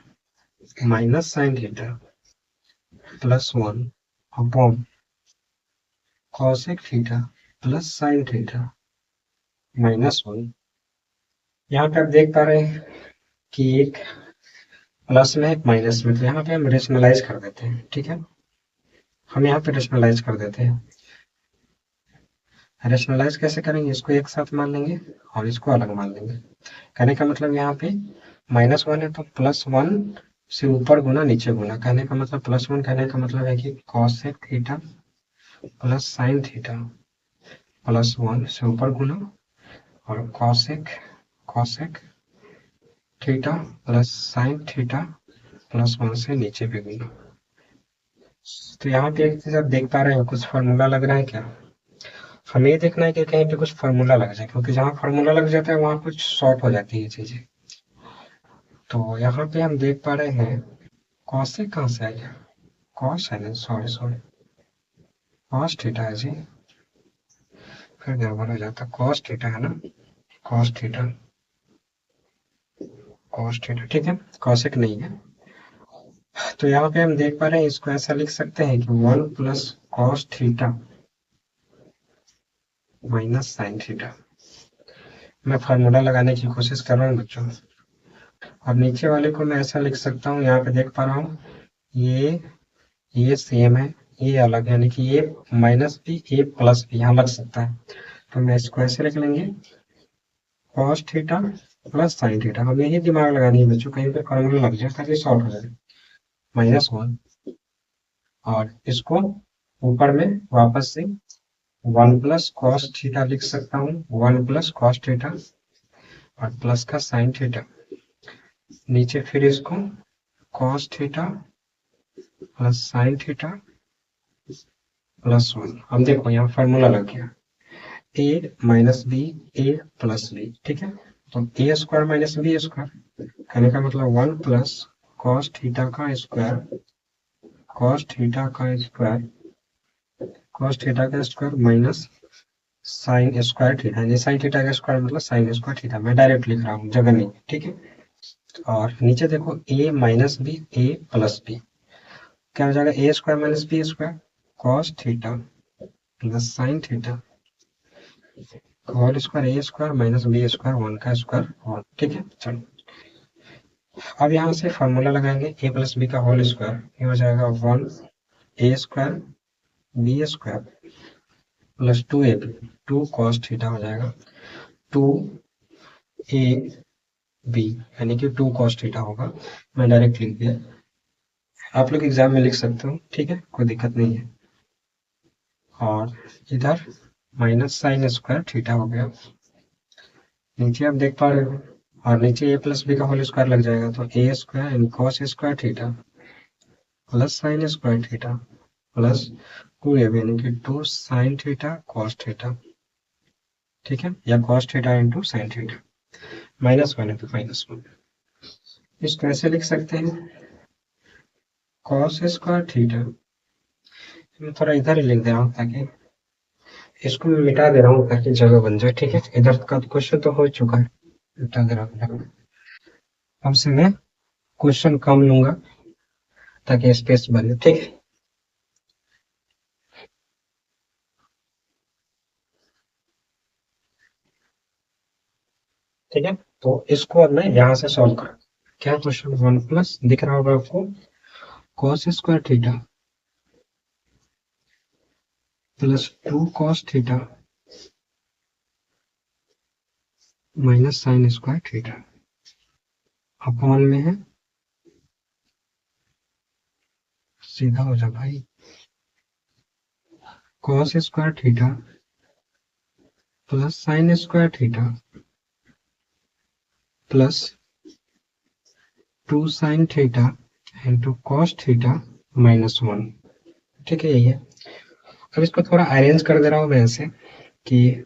A: minus sine theta plus 1 upon cosec theta plus sine theta minus 1। यहाँ पे आप देख पा रहे हैं कि एक प्लस में एक माइनस में, तो यहाँ पे हम रेशनलाइज कर देते हैं। ठीक है, हम यहाँ पे रेशनलाइज कर देते हैं। रेशनलाइज कैसे करेंगे, इसको एक साथ मान लेंगे और इसको अलग मान लेंगे। कहने का मतलब यहाँ पे -1 है तो +1 से ऊपर गुना नीचे गुना। कहने का मतलब +1 कहने का मतलब है कि cosec theta plus sine theta +1 से ऊपर गुना और cosec theta plus sine theta +1 से नीचे भी गुना। तो यहाँ पे एक चीज आप देख पा रहे हैं, कुछ फार्मूला लग रहा है क्या। हमें ये देखना है कि कहीं पे कुछ फार्मूला लग जाए, क्योंकि जहाँ फार्मूला लग जाता है वहां कुछ शॉर्ट हो जाती है चीजें। तो यहाँ पे हम देख पा रहे हैं cosec कहाँ से आ गया, cos है ना, सॉरी cos थीटा है जी, फिर गड़बड़ हो जाता, cos थीटा है ना, cos थीटा ठीक है, cosec नहीं है। तो यहाँ पे हम देख पा रहे हैं, इसको ऐसा लिख सकते हैं कि 1 plus cos theta minus sine theta. मैं फार्मूला लगाने की कोशिश कर रहा हूँ बच्चों, और नीचे वाले को मैं ऐसा लिख सकता हूँ, यहाँ पे देख पा रहा हूँ ये सेम है, ये अलग है, यानी कि ये माइनस भी ये प्लस भी यहाँ लग सकता है। तो मैं इसको ऐसे लिख लेंगे cos theta plus sine theta. हमें यही दिमाग लगानी है बच्चों, कहीं पे फॉर्मूला लग जाए ताकि शॉर्ट हो जाए। -1 और इसको ऊपर में वापस से 1 प्लस cos थीटा लिख सकता हूँ, 1 प्लस cos थीटा और प्लस का साइन थीटा। नीचे फिर इसको cos theta plus sine theta +1। अब देखो यहाँ फार्मूला लग गया, a minus B a plus B. ठीक है, तो a square minus B square, कहने का मतलब 1 प्लस cos थीटा का square minus sine square theta, यानी साइन थीटा का स्क्वायर मतलब साइन स्क्वायर थीटा। मैं डायरेक्ट लिख रहा हूँ, जगह नहीं। ठीक है, और नीचे देखो a minus B a plus B, क्या हो जाएगा, a square minus B square cos theta plus sine theta whole square a square minus B square 1 का स्क्वायर 1। ठीक है, चलो अब यहाँ से फार्मूला लगाएंगे, a प्लस बी का होल स्क्वायर, ये हो जाएगा 1 a square B square plus 2ab 2 cos theta हो जाएगा 2ab, यानी कि 2 cos थीटा होगा। मैं डायरेक्ट लिख दिया, आप लोग एग्जाम में लिख सकते हो। ठीक है, कोई दिक्कत नहीं है। और इधर माइनस साइन स्क्वायर थीटा हो गया, नीचे आप देख पा रहे हो, और नीचे a प्लस बी का होल स्क्वायर लग जाएगा, तो a स्क्वायर यानी cos square theta plus sine square theta plus 2ab यानी कि 2 साइन थीटा cos थीटा। ठीक है, या cos theta into sine theta, -1 है तो -1। इसको ऐसे लिख सकते हैं cos स्क्वायर थीटा, मैं थोड़ा इधर ही लिख दे रहा हूँ ताकि इसको मैं मिटा दे रहा हूँ ताकि जगह बन जाए। ठीक है, इधर का क्वेश्चन तो हो चुका है, मिटा दे रहा हूँ। अब से मैं क्वेश्चन कम लूंगा ताकि स्पेस बने। ठीक है, ठीक है, तो इसको अब मैं यहाँ से सॉल्व कर, क्या क्वेश्चन 1 प्लस दिख रहा होगा आपको cos square theta plus 2 cos theta minus sine square theta upon में है, सीधा हो जा भाई, cos square theta plus sine square theta plus 2 sine theta into cos theta -1। ठीक है, यही है। अब इसको थोड़ा अरेंज कर दे रहा हूँ मैं ऐसे कि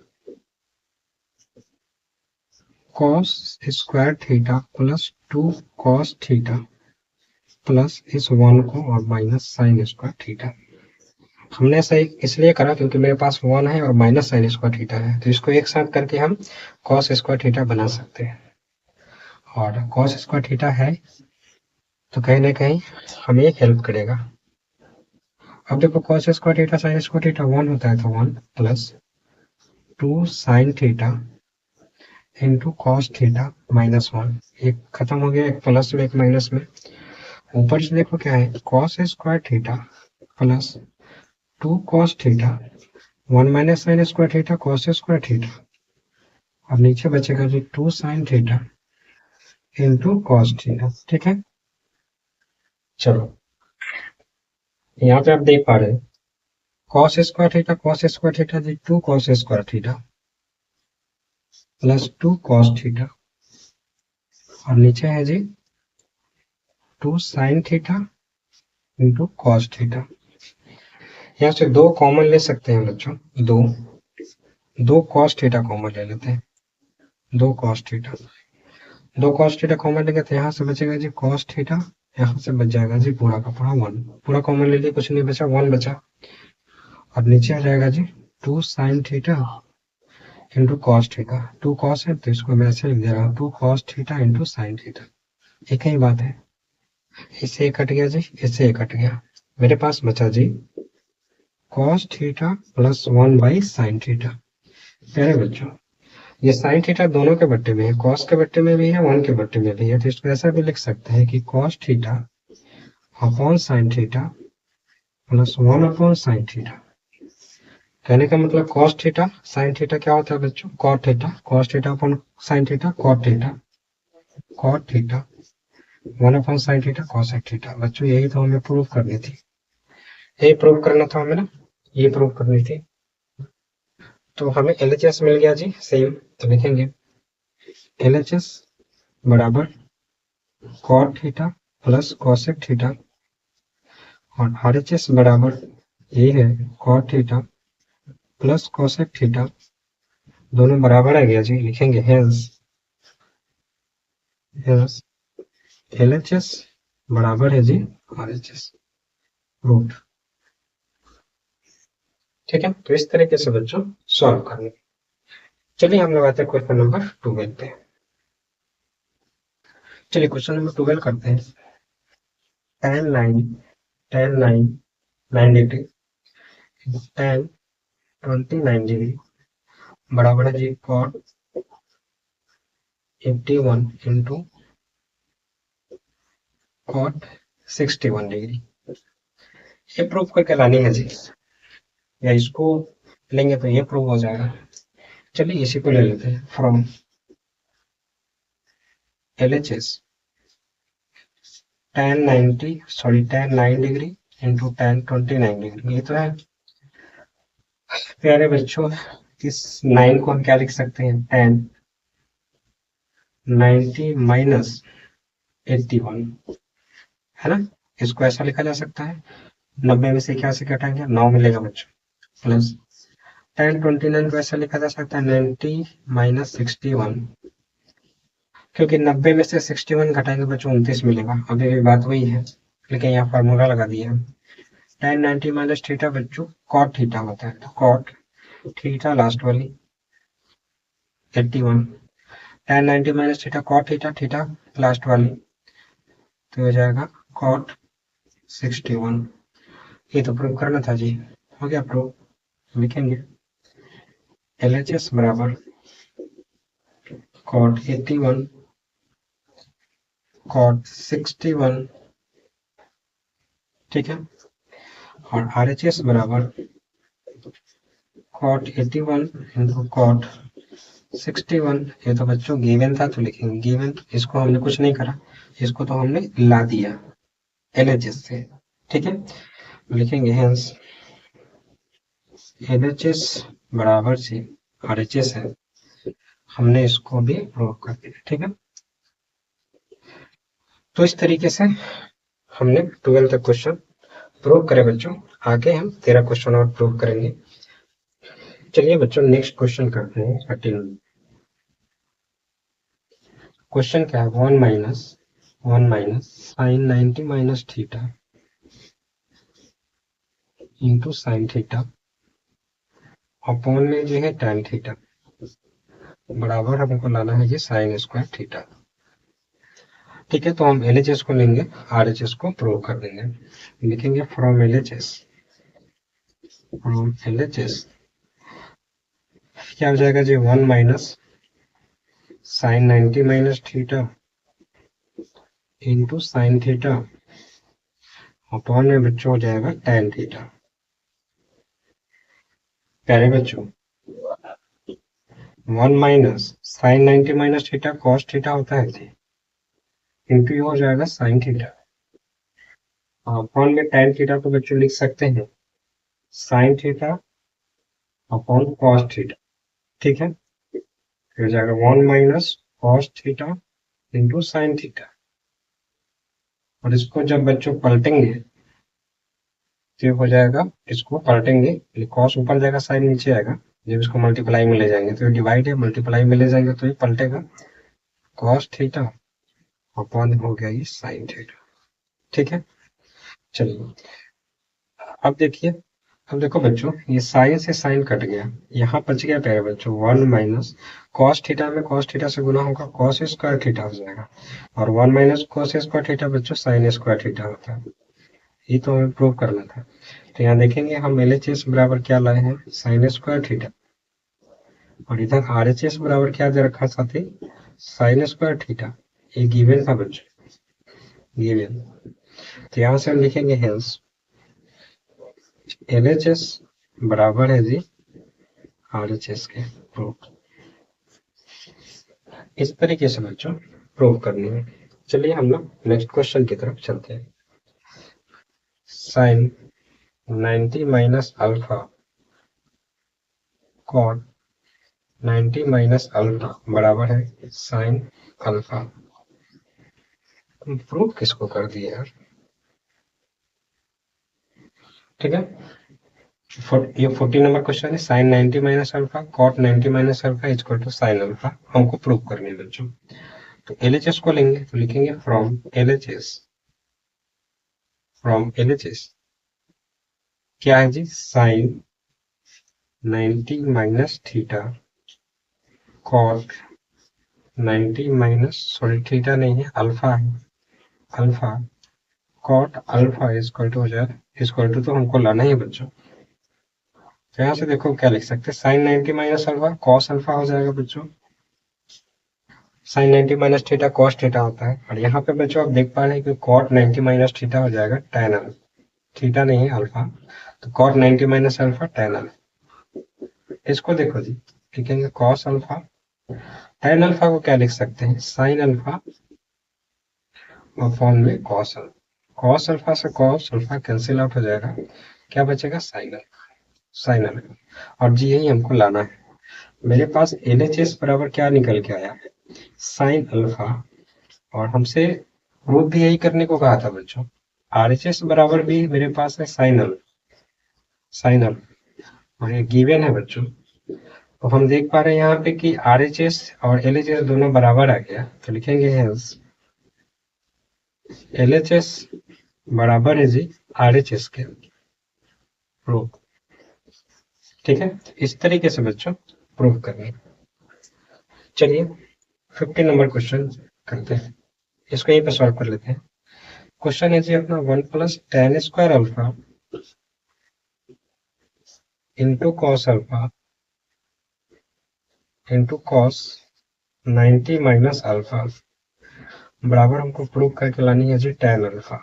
A: cos square theta plus 2 cos theta plus इस 1 को और माइनस साइन स्क्वायर थीटा। हमने ऐसा इसलिए करा क्योंकि मेरे पास 1 है और माइनस साइन स्क्वायर थीटा है, तो इसको एक साथ करके हम कॉस स्क्वायर थीटा बना सकते हैं। और कॉस स्क्वायर थीटा है तो कहीं ना कहीं हमें हेल्प करेगा। अब देखो cos square theta sine square theta 1 होता है, तो 1 plus 2 sine theta into cos theta minus 1। एक खत्म हो गया, एक प्लस में एक माइनस में। ऊपर से देखो क्या है, cos square theta plus 2 cos theta 1 minus sine square theta cos square theta, और नीचे बचेगा जी 2 sine theta into cos theta. ठीक है, चलो यहाँ पे आप देख पा रहे हैं कॉस स्क्वायर थीटा जी 2 cos square theta plus 2 cos theta, और नीचे है जी 2 sine theta into cos theta. यहाँ से दो कॉमन ले सकते हैं बच्चों, दो कॉस थीटा कॉमन ले लेते हैं, दो कॉस थीटा कॉमन लेंगे तो यहाँ से बचेगा जी कॉस थीटा, यहाँ से बच जाएगा जी पूरा का पूरा 1, पूरा कॉमन ले लिया, कुछ नहीं बचा, 1 बचा। और नीचे आ जाएगा जी 2 sine theta into cos theta, 2 cos है तो इसको मैं ऐसे लिख दे रहा हूँ 2 cos theta into sine theta. एक ही बात है, इससे एक कट गया जी, इससे एक कट गया, मेरे पास बचा जी cos theta plus 1 by sine theta. प्यारे बच्चों, ये साइन थीटा दोनों के बट्टे में है, कॉस के बट्टे में भी है, 1 के बट्टे में भी है, तो इसको ऐसा भी लिख सकते हैं कि cos theta upon sine theta plus 1 upon sine theta. कहने का मतलब कॉस थीटा साइन थीटा क्या होता है बच्चों, cot theta, cos theta upon sine theta cot theta 1 upon sine theta cosec theta. बच्चों यही तो हमें प्रूव करनी थी, यही प्रूव करना था हमें ना, ये प्रूव करनी थी। तो हमें LHS मिल गया जी सेम, तो लिखेंगे LHS बराबर cot theta plus cosec theta, और RHS बराबर ये है cot theta plus cosec theta, दोनों बराबर आ गया जी, लिखेंगे हेंस LHS बराबर है जी RHS रूट। ठीक है, तो इस तरीके से बच्चों सॉल्व करने। चलिए हम लोग आते हैं क्वेश्चन नंबर 12 पे। चलिए क्वेश्चन नंबर 12 करते हैं। tan 9 डिग्री tan 29 डिग्री बराबर है जी cot 81 इंटू cot 61 डिग्री। ये प्रूव करके लानी है जी, या इसको लेंगे तो ये प्रूव हो जाएगा। चलिए इसी को ले लेते हैं, from LHS tan 9 degree into tan 29 degree, ये तो है प्यारे बच्चों। इस 9 को हम क्या लिख सकते हैं, tan 90 माइनस 81, है ना, इसको ऐसा लिखा जा सकता है। 90 में से क्या से घटाएंगे, 9 मिलेगा बच्चों, प्लस tan 29 को ऐसा लिखा जा सकता है 90 माइनस 61, क्योंकि 90 में से 61 घटाएंगे बच्चों 29 मिलेगा, अभी भी बात वही है, लेकिन यहाँ फार्मूला लगा दिया है। tan 90 माइनस थीटा बच्चों cot थीटा होता है, तो cot थीटा लास्ट वाली 81, tan 90 minus theta cot theta, theta last वाली, तो हो जाएगा cot 61। ये तो प्रूव करना था जी, हो गया प्रूव। लिखेंगे LHS बराबर cot 81 cot 61, ठीक है, और RHS बराबर cot 81 इंटू cot 61। ये तो बच्चों गिवन था तो लिखेंगे गिवन, इसको हमने कुछ नहीं करा, इसको तो हमने ला दिया LHS से, ठीक है, लिखेंगे हेंस LHS बराबर से RHS है, हमने इसको भी प्रूव कर दिया, ठीक है। तो इस तरीके से हमने 12 तक क्वेश्चन प्रूव करे बच्चों, आगे हम 13 क्वेश्चन और प्रूव करेंगे। चलिए बच्चों नेक्स्ट क्वेश्चन करते हैं 13। क्वेश्चन क्या है, 1 minus sine 90 minus theta into sine theta upon में जो है tan थीटा बराबर हमको लाना है ये साइन स्क्वायर थीटा। ठीक है, तो हम LHS को लेंगे, RHS को प्रूव कर देंगे। लिखेंगे फ्रॉम LHS क्या हो जाएगा जी, 1 minus sine 90 minus theta into sine theta upon में बच्चों हो जाएगा tan थीटा। प्यारे बच्चों 1 minus sine 90 minus theta cos theta होता है जी, इंटू हो जाएगा साइन थीटा अपॉन में tan थीटा को बच्चों लिख सकते हैं sine theta upon cos theta. ठीक है, फिर हो जाएगा 1 minus cos theta into sine theta, और इसको जब बच्चों पलटेंगे तो हो जाएगा, इसको पलटेंगे कॉस ऊपर जाएगा साइन नीचे आएगा, जब इसको मल्टीप्लाई में ले जाएंगे तो डिवाइड है, मल्टीप्लाई में ले जाएंगे तो ये पलटेगा कॉस थीटा अपॉन हो गया ये साइन थीटा। ठीक है, चलिए अब देखिए, अब देखो बच्चों ये साइन से साइन कट गया, यहाँ बच गया प्यारे बच्चों 1 माइनस कॉस थीटा में कॉस थीटा से गुना होगा कॉस स्क्वायर थीटा हो जाएगा, और 1 माइनस कॉस स्क्वायर थीटा बच्चों साइन स्क्वायर थीटा होता है। ये तो हमें प्रूव करना था। तो यहाँ देखेंगे हम LHS बराबर क्या लाए हैं, साइन स्क्वायर थीटा, और इधर RHS बराबर क्या दे रखा साथी, साइन स्क्वायर थीटा। ये गिवन था बच्चों, गिवन। तो यहाँ से हम लिखेंगे हेंस LHS बराबर है जी RHS के। प्रूफ इस तरीके से बच्चों प्रूव करनी है। चलिए हम लोग नेक्स्ट क्वेश्चन की तरफ चलते हैं। Sine 90 minus alpha cot 90 minus alpha बराबर है साइन अल्फा। प्रूफ किसको कर दिए यार, ठीक है। ये 14 नंबर क्वेश्चन है, sine 90 minus alpha cot 90 minus alpha equal to sine alpha, हमको प्रूव करनी है बच्चों। तो LHS को लेंगे तो लिखेंगे फ्रॉम LHS क्या है जी, sine 90 minus theta cot 90 minus sorry theta नहीं है अल्फा है, alpha cot alpha equal to हो जाए इक्वल टू, तो हमको लाना ही बच्चों। तो यहाँ से देखो क्या लिख सकते हैं, sine 90 minus alpha cos alpha हो जाएगा बच्चों, sine 90 minus theta cos theta होता है, और यहाँ पे बच्चों आप देख पा रहे हैं कि कॉट 90 माइनस थीटा हो जाएगा tan अल्फा, थीटा नहीं है अल्फा, तो cot 90 minus alpha tan alpha. इसको देखो जी, लिखेंगे कॉस अल्फा, tan अल्फा को क्या लिख सकते हैं, साइन अल्फा और फॉर्म में कॉस अल्फा, कॉस अल्फा से कॉस अल्फा कैंसिल आउट हो जाएगा, क्या बचेगा साइन अल्फा, साइन अल्फा। और जी यही हमको लाना है। मेरे पास LHS बराबर क्या निकल के आया, साइन अल्फा, और हमसे प्रूफ भी यही करने को कहा था बच्चों। RHS बराबर भी मेरे पास है साइन अल्फा, साइन अल्फा, और ये गिवन है बच्चों। तो हम देख पा रहे हैं यहाँ पे कि RHS और LHS दोनों बराबर आ गया, तो लिखेंगे हेंस LHS बराबर है जी RHS के। प्रूफ, ठीक है, इस तरीके से बच्चों प्रूफ करनी। चलिए 15 नंबर क्वेश्चन करते हैं, इसको यहीं पे सॉल्व कर लेते हैं। क्वेश्चन है जी अपना 1 plus tan square alpha into cos alpha into cos 90 minus alpha बराबर हमको प्रूव करके लानी है जी tan अल्फा।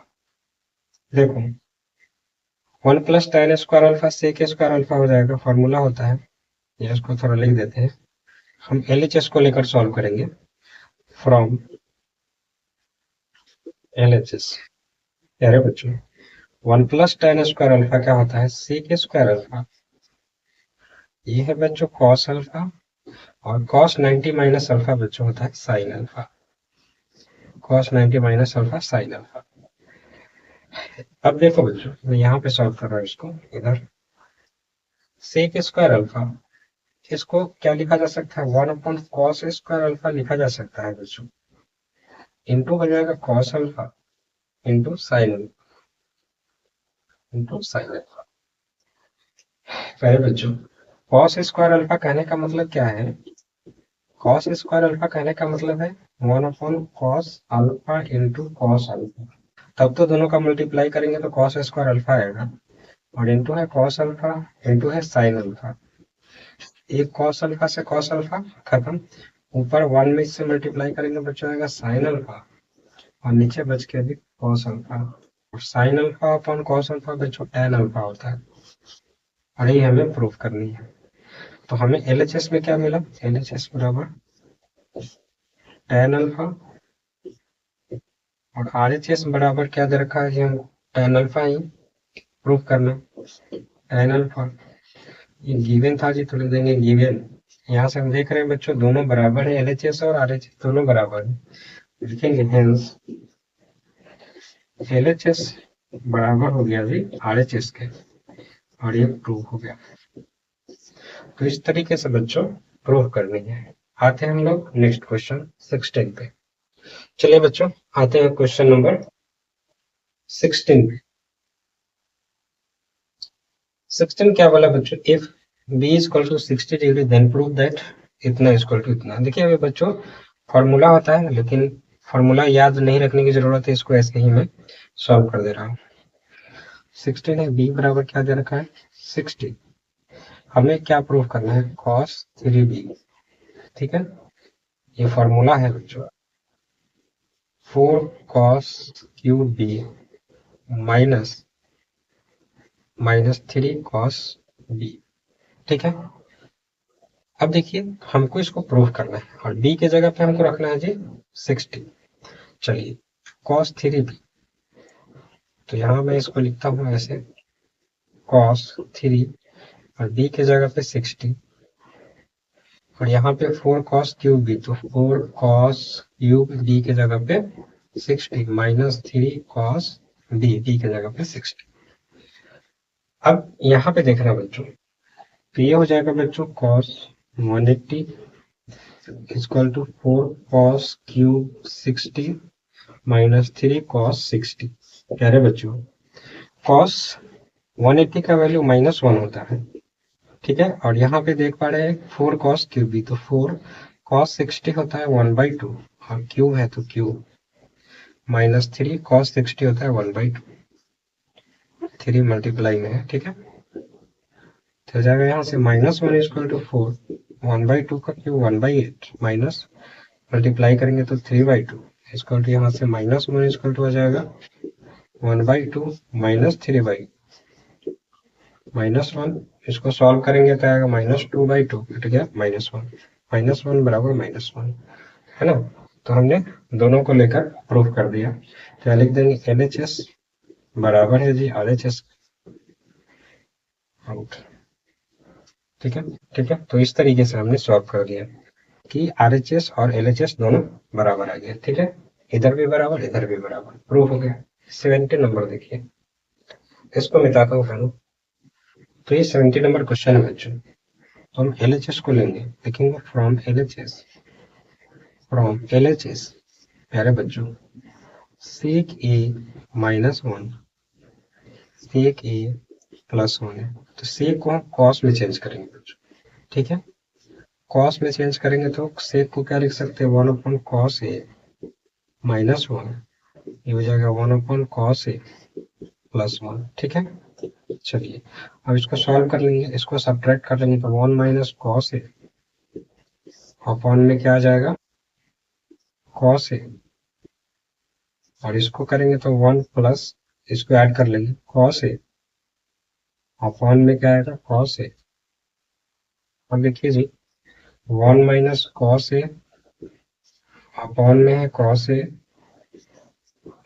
A: देखो 1 plus tan square alpha sec square alpha हो जाएगा, फॉर्मूला होता है, ये इसको थोड़ा लिख देते हैं। हम LHS को लेकर सॉल्व करेंगे फ्रॉम LHS। अरे बच्चों 1 प्लस tan स्क्वायर अल्फा क्या होता है, सेक स्क्वायर अल्फा, ये है बच्चों कॉस अल्फा, और cos 90 माइनस अल्फा बच्चों होता है sine alpha, cos 90 minus alpha sine alpha. अब देखो बच्चों मैं यहाँ पे सॉल्व कर रहा हूँ इसको, इधर सेक स्क्वायर अल्फा, इसको क्या लिखा जा सकता है, 1 अपॉन कॉस स्क्वायर अल्फा लिखा जा सकता है बच्चों, इंटू हो जाएगा cos alpha into sine alpha into sine alpha. पहले बच्चों, कॉस स्क्वायर अल्फा कहने का मतलब क्या है? कॉस स्क्वायर अल्फा कहने का मतलब है 1 cos alpha into cos alpha. तब तो दोनों का मल्टीप्लाई करेंगे तो कॉस स्क्वायर अल्फा आएगा, और इंटू है कॉस अल्फा, इंटू है साइन अल्फा। एक कॉस अल्फा से कॉस अल्फा खत्म, ऊपर 1 में इससे मल्टीप्लाई करेंगे बच्चों आएगा साइन अल्फा, और नीचे बच के भी कॉस अल्फा। और sine alpha upon cos alpha बच्चों टैन अल्फा होता है, और ये हमें प्रूफ करनी है। तो हमें LHS में क्या मिला? LHS बराबर टैन अल्फा, और RHS बराबर क्या दे रखा है जी? हम टैन अल्फा ही प्रूफ करना। टैन अल्फा ये गिवन था जी, तो लिख देंगे गिवन। यहाँ से हम देख रहे हैं बच्चों दोनों बराबर है, LHS और RHS दोनों बराबर है, लिखेंगे हेंस LHS बराबर हो गया जी RHS के, और ये प्रूफ हो गया। तो इस तरीके से बच्चों प्रूफ करनी है। आते हैं हम लोग नेक्स्ट क्वेश्चन 16 पे। चलिए बच्चों आते हैं क्वेश्चन नंबर 16 पे। 16 क्या बोला बच्चों? If b is equal to 60 degree then prove that इतना इज इक्वल टू इतना। देखिए अभी बच्चों फॉर्मूला होता है, लेकिन फॉर्मूला याद नहीं रखने की जरूरत है, इसको ऐसे ही मैं सॉल्व कर दे रहा हूँ। 16 है, b बराबर क्या दे रखा है? 60। हमें क्या प्रूव करना है? cos 3b। ठीक है, ये फॉर्मूला है बच्चों, 4 cos cube b minus 3 cos b। ठीक है, अब देखिए हमको इसको प्रूव करना है, और b के जगह पे हमको रखना है जी 60। चलिए cos 3b, तो यहाँ मैं इसको लिखता हूँ ऐसे cos 3, और b के जगह पे 60, और यहाँ पे 4 cos क्यूब b, तो 4 cos क्यूब b के जगह पे 60 माइनस 3 cos b के जगह पे 60। अब यहाँ पे देखना बच्चों, तो ये हो जाएगा बच्चों cos 180 equal to 4 cos cube 60 minus 3 cos 60। कह रहे बच्चों cos 180 का वैल्यू -1 होता है, ठीक है, और यहाँ पे देख पा रहे हैं 4 cos क्यूब भी, तो 4 cos 60 होता है 1/2, और क्यूब है तो क्यूब, माइनस 3 cos 60 होता है 1/2, 3 मल्टीप्लाई में है, ठीक है, तो हो जाएगा यहाँ से -1 इक्वल टू 4, 1/2 का क्यूब 1/8, माइनस मल्टीप्लाई करेंगे तो 3/2 इक्वल टू यहाँ से -1 इक्वल टू आ जाएगा 1/2 माइनस 3/2 -1, इसको सॉल्व करेंगे तो आएगा -2/2, कट गया -1 बराबर -1, है ना। तो हमने दोनों को लेकर प्रूफ कर दिया, क्या लिख देंगे? LHS बराबर है जी RHS आउट। ठीक है, ठीक है, तो इस तरीके से हमने सॉल्व कर दिया कि RHS और LHS दोनों बराबर आ गए। ठीक है, इधर भी बराबर इधर भी बराबर, प्रूफ हो गया। 70 नंबर देखिए, इसको मिटाता हूँ पहले। तो ये 70 नंबर क्वेश्चन है बच्चों, तो हम LHS को लेंगे, लिखेंगे फ्रॉम LHS प्यारे बच्चों sec a -1 sec a +1 है, तो sec को हम cos में चेंज करेंगे बच्चों। ठीक है, cos में चेंज करेंगे तो sec को क्या लिख सकते हैं? 1/cos a -1, ये हो जाएगा 1/cos a +1। ठीक है, चलिए अब इसको सॉल्व कर लेंगे, इसको सब्ट्रैक्ट कर लेंगे तो 1 - cos a अपॉन में क्या आ जाएगा? cos a, और इसको करेंगे तो 1 प्लस इसको ऐड कर लेंगे cos a अपॉन में क्या आएगा? cos a। अब देखिए जी 1 - cos a अपॉन में है cos a,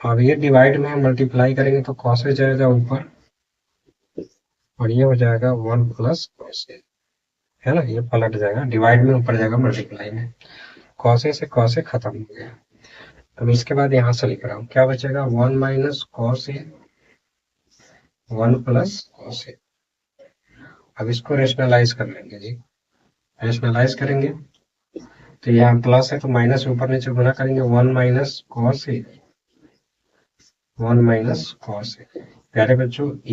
A: अब ये डिवाइड में हम मल्टीप्लाई करेंगे तो cos a जाएगा ऊपर, और ये हो जाएगा 1 प्लस cos a, है ना, ये पलट जाएगा, डिवाइड में ऊपर जाएगा मल्टीप्लाई में, cos a से cos a खत्म हो गया। अब इसके बाद यहाँ से लिख रहा हूँ, क्या बचेगा? 1 - cos a 1 plus cos a। अब इसको रेशनलाइज कर लेंगे जी, रेशनलाइज करेंगे तो यहाँ प्लस है तो माइनस ऊपर नीचे गुना करेंगे, 1 - cos a 1 - cos a। प्यारे बच्चों a -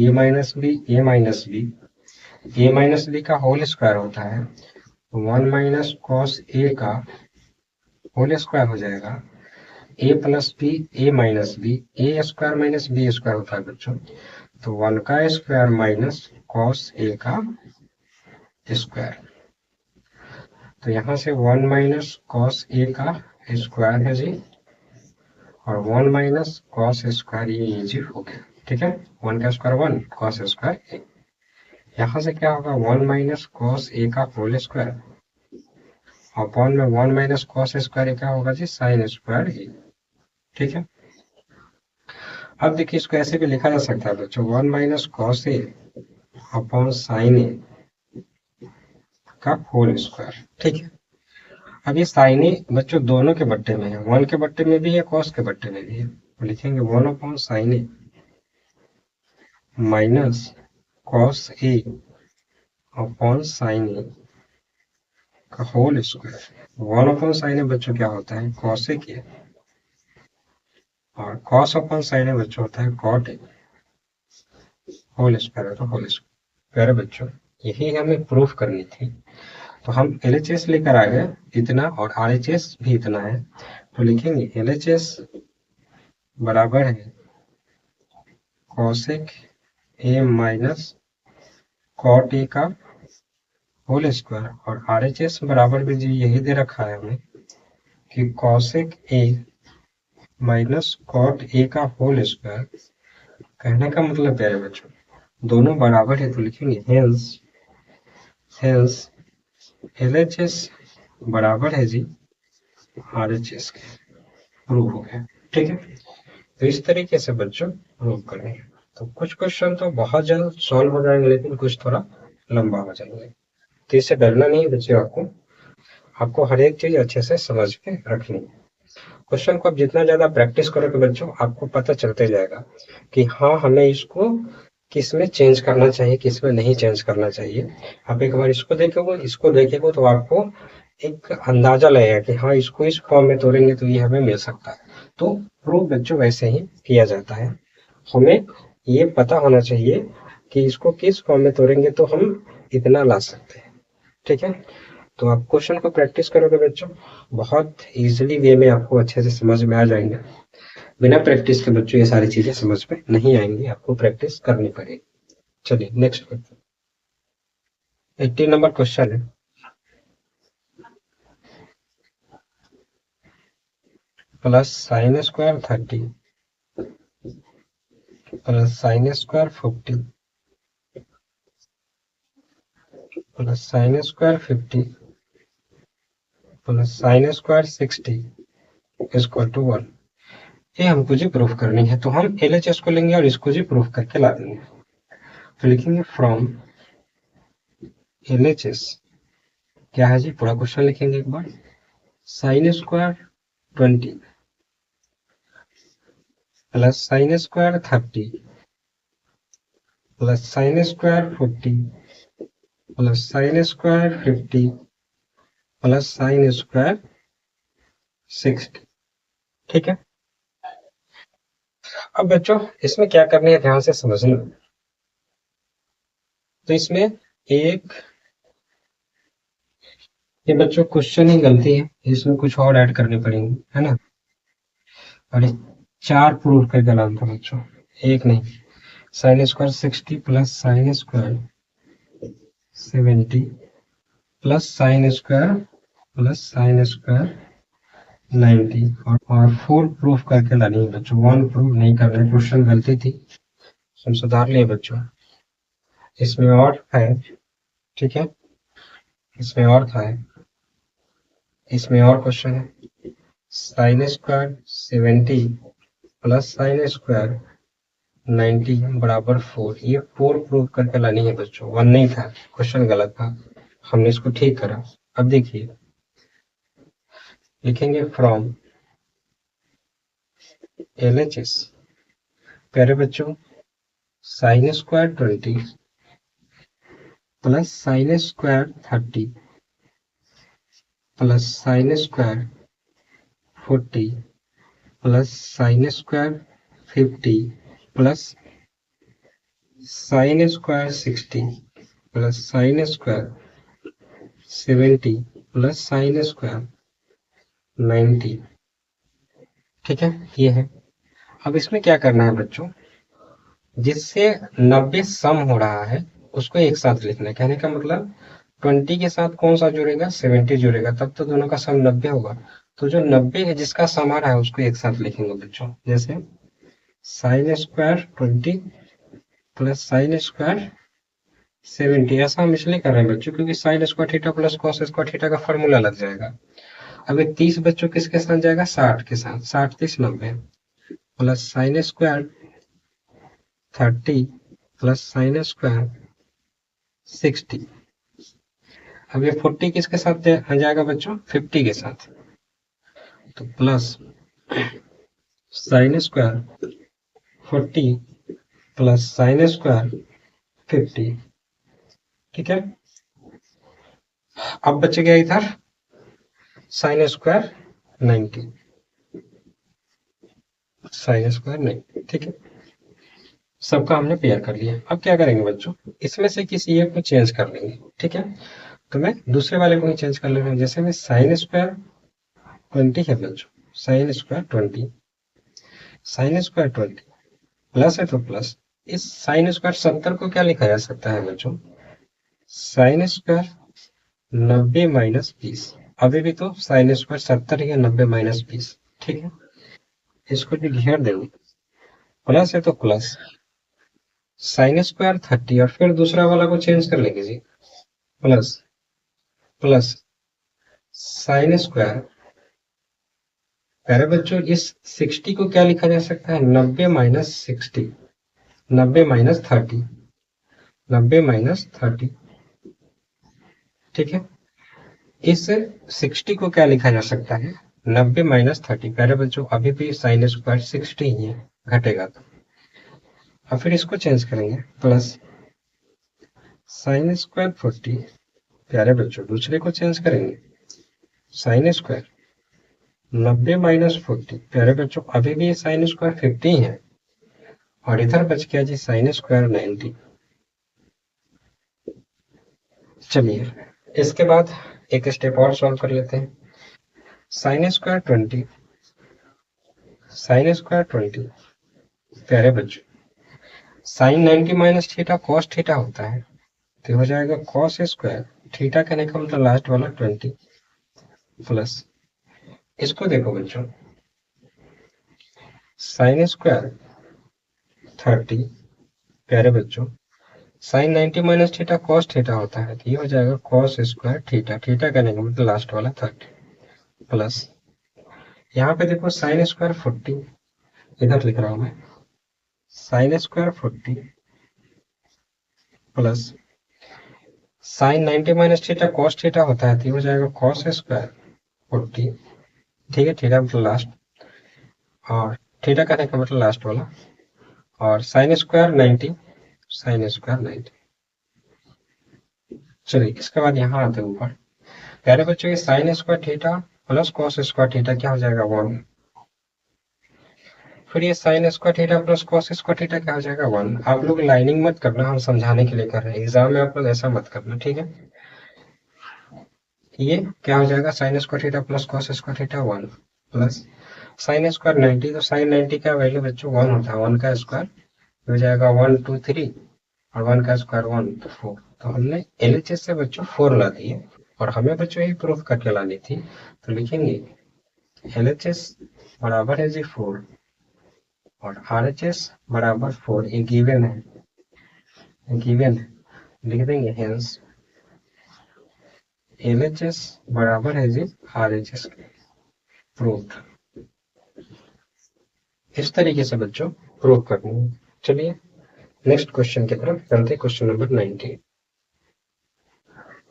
A: b A minus B का होल स्क्वायर होता है, 1 माइनस कॉस ए का होल स्क्वायर हो जाएगा, ए plus B A minus B, A square minus B square होता है बच्चों, तो 1 का स्क्वायर माइनस कॉस ए का स्क्वायर। तो यहाँ से 1 माइनस कॉस ए का स्क्वायर है जी, और 1 माइनस कॉस स्क्वायर ये जी हो गया। ठीक है, 1 का स्क्वायर 1, कॉस स्क्वायर ए। यहाँ से क्या होगा, 1 माइनस कॉस ए का होल स्क्वायर अपॉन में 1 माइनस कॉस स्क्वायर क्या होगा जी, साइन स्क्वायर ए। ठीक है, अब देखिए इसको ऐसे भी लिखा जा सकता है बच्चों, 1 minus cos A upon sine A का होल स्क्वायर। ठीक है, अब ये साइन ए बच्चों दोनों के बट्टे में है, 1 के बट्टे में भी है, कॉस के बट्टे में भी है, तो लिखेंगे 1 upon sign A minus cos A upon sine A का होल स्क्वायर। 1 अपॉन साइन ए बच्चों क्या होता है, कॉसेक ए, और कॉस अपॉन साइन ए बच्चों होता है कॉट ए, होल स्क्वायर तो होल स्क्वायर। बच्चों यही हमें प्रूफ करनी थी, तो हम LHS लेकर आ गए इतना, और RHS भी इतना है, तो लिखेंगे LHS बराबर है cosec A minus cot A का होल स्क्वायर, और RHS बराबर भी जी यही दे रखा है हमें कि cosec A minus cot A का होल स्क्वायर। कहने का मतलब प्यारे बच्चों दोनों बराबर है, तो लिखेंगे हेंस LHS बराबर है जी RHS के। प्रूव हो गया। ठीक है, तो इस तरीके से बच्चों प्रूव करेंगे, तो कुछ क्वेश्चन तो बहुत जल्द सॉल्व हो जाएंगे, लेकिन कुछ थोड़ा लंबा हो जाएंगे, तो इससे डरना नहीं है बच्चों, आपको हर एक चीज अच्छे से समझ के रखनी है। क्वेश्चन को आप जितना ज्यादा प्रैक्टिस करोगे बच्चों, आपको पता चलते जाएगा कि हाँ हमें इसको किस में चेंज करना चाहिए, किस में नहीं चेंज करना चाहिए। आप एक बार इसको देखेंगे तो आपको एक अंदाजा लगेगा कि हाँ इसको इस फॉर्म में तोड़ेंगे तो ये हमें मिल सकता है। तो प्रूफ बच्चों वैसे ही किया जाता है, हमें ये पता होना चाहिए कि इसको किस फॉर्म में तोड़ेंगे तो हम इतना ला सकते हैं। ठीक है, तो आप क्वेश्चन को प्रैक्टिस करोगे बच्चों, बहुत इजीली वे में आपको अच्छे से समझ में आ जाएंगे। बिना प्रैक्टिस के बच्चों ये सारी चीजें समझ में नहीं आएंगी, आपको प्रैक्टिस करनी पड़ेगी। चलिए नेक्स्ट क्वेश्चन, 80 नंबर क्वेश्चन है, plus sine square 30 plus sine square 50 plus sine square 50 plus sine square 60 equal to 1। ये हमको जी प्रूफ करनी है, तो हम LHS को लेंगे और इसको जी प्रूफ करके ला देंगे। तो लिखेंगे फ्रॉम LHS क्या है जी, पूरा क्वेश्चन लिखेंगे एक बार, sine square 20 plus sine square 30 plus sine square 40 plus sine square 50 plus sine square 60। ठीक है, अब बच्चों इसमें क्या करनी है ध्यान से समझना, तो इसमें एक ये बच्चों क्वेश्चन ही गलती है, इसमें कुछ और ऐड करनी पड़ेंगी, है ना। और 4 प्रूफ करके लाना था बच्चों, एक नहीं। Sign square 60 plus sine square 70 plus sine square 90, और 4 प्रूफ करके लानी है बच्चों, 1 प्रूफ नहीं कर रहे, क्वेश्चन गलती थी, हम सुधार लिए बच्चों। इसमें और है, ठीक है, इसमें और था, इसमें और क्वेश्चन है, sine square 70 plus sine square 90 बराबर 4, ये 4 प्रूव करके लानी है बच्चों, 1 नहीं था, क्वेश्चन गलत था, हमने इसको ठीक करा। अब देखिए लिखेंगे फ्रॉम LHS प्यारे बच्चों, sign square 20 plus sine square 30 plus sine square 40 plus sine square 50 plus sine square 60 plus sine square 70 plus sine square 90। ठीक है, ये है। अब इसमें क्या करना है बच्चों, जिससे 90 सम हो रहा है उसको एक साथ लिखना है। कहने का मतलब 20 के साथ कौन सा जुड़ेगा, 70 जुड़ेगा, तब तो दोनों का सम 90 होगा। तो जो 90 है जिसका सम आ रहा है उसको एक साथ लिखेंगे बच्चों। जैसे sign square 20 plus sine square 70। ऐसा हम इसलिए कर रहे हैं बच्चों क्योंकि sign square theta plus cos square theta का फॉर्मूला लग जाएगा। अब ये 30 बच्चों किसके साथ जाएगा, 60 के साथ। 60 30 90 plus sine square 30 plus sine square 60। अब ये 40 किसके साथ जाएगा बच्चों, 50 के साथ। तो plus sine square 40 plus sine square 50। ठीक है, अब बच गया इधर साइन स्क्वायर 90, साइन स्क्वायर 90। ठीक है, सबका हमने पेयर कर लिया। अब क्या करेंगे बच्चों, इसमें से किसी एक को चेंज कर लेंगे। ठीक है, तो मैं दूसरे वाले को ही चेंज कर ले रहा हूँ। जैसे मैं साइन स्क्वायर 20 है बच्चों, sign square 20, sine square 20 plus है तो प्लस। इस साइन स्क्वायर 70 को क्या लिखा जा सकता है बच्चों, साइन स्क्वायर 90 माइनस 20। अभी भी तो साइन स्क्वायर 70 है, 90 माइनस 20। ठीक है, इसको भी घेर देंगे, प्लस है तो प्लस साइन स्क्वायर 30, और फिर दूसरा वाला को चेंज कर लेंगे जी, प्लस प्लस साइन स्क्वायर। प्यारे बच्चों इस 60 को क्या लिखा जा सकता है, 90 माइनस 60, 90 माइनस 30, 90 माइनस 30। ठीक है, इस 60 को क्या लिखा जा सकता है, 90 माइनस 30। प्यारे बच्चों अभी भी साइन स्क्वायर 60 ही है, घटेगा तो। अब फिर इसको चेंज करेंगे, प्लस साइन स्क्वायर 40। प्यारे बच्चों दूसरे को चेंज करेंगे, साइन स्क्वायर 90 माइनस 40। प्यारे बच्चों अभी भी साइन स्क्वायर 50 है, और इधर बच गया जी साइन स्क्वायर 90। चलिए इसके बाद एक स्टेप और सॉल्व कर लेते हैं। Sine square 20, sine square 20। प्यारे बच्चों sine 90 minus theta cos theta होता है, तो हो जाएगा कॉस स्क्वायर थीटा कहने का मतलब लास्ट वाला 20 प्लस। इसको देखो बच्चों, साइन स्क्वायर 30। प्यारे बच्चों sine 90 minus theta cos theta होता है, तो ये हो जाएगा कॉस स्क्वायर थीटा, थीटा कहने का मतलब लास्ट वाला 30 प्लस। यहाँ पे देखो साइन स्क्वायर 40, इधर लिख रहा हूं मैं, sign square 40 plus sign 90 minus theta cos theta होता है, तो ये हो जाएगा कॉस स्क्वायर 40। ठीक है, थीटा मतलब लास्ट, और थीटा कहने का मतलब लास्ट वाला, और साइन स्क्वायर 90, साइन स्क्वायर 90। चलिए इसके बाद यहाँ आते हैं ऊपर। प्यारे बच्चों ये sign square theta plus cos square theta क्या हो जाएगा 1। फिर ये sign square theta plus cos square theta क्या हो जाएगा 1। आप लोग लाइनिंग मत करना, हम समझाने के लिए कर रहे हैं, एग्जाम में आप लोग ऐसा मत करना। ठीक है, ये क्या हो जाएगा sign square theta plus cos square theta 1 plus sine square 90, तो साइन 90 का वैल्यू बच्चों 1 होता है, 1 का स्क्वायर हो जाएगा 1 2 3, और 1 का स्क्वायर 1 तो 4। तो हमने LHS से बच्चों 4 ला दिए, और हमें बच्चों ये प्रूफ करके लानी थी, तो लिखेंगे LHS बराबर है जी 4, और RHS बराबर 4। ये गिवन है, गिवन है, लिख देंगे हेंस LHS बराबर है जी RHS के, प्रूफ। इस तरीके से बच्चों प्रूफ करनी है। चलिए नेक्स्ट क्वेश्चन की तरफ चलते हैं, क्वेश्चन नंबर 19।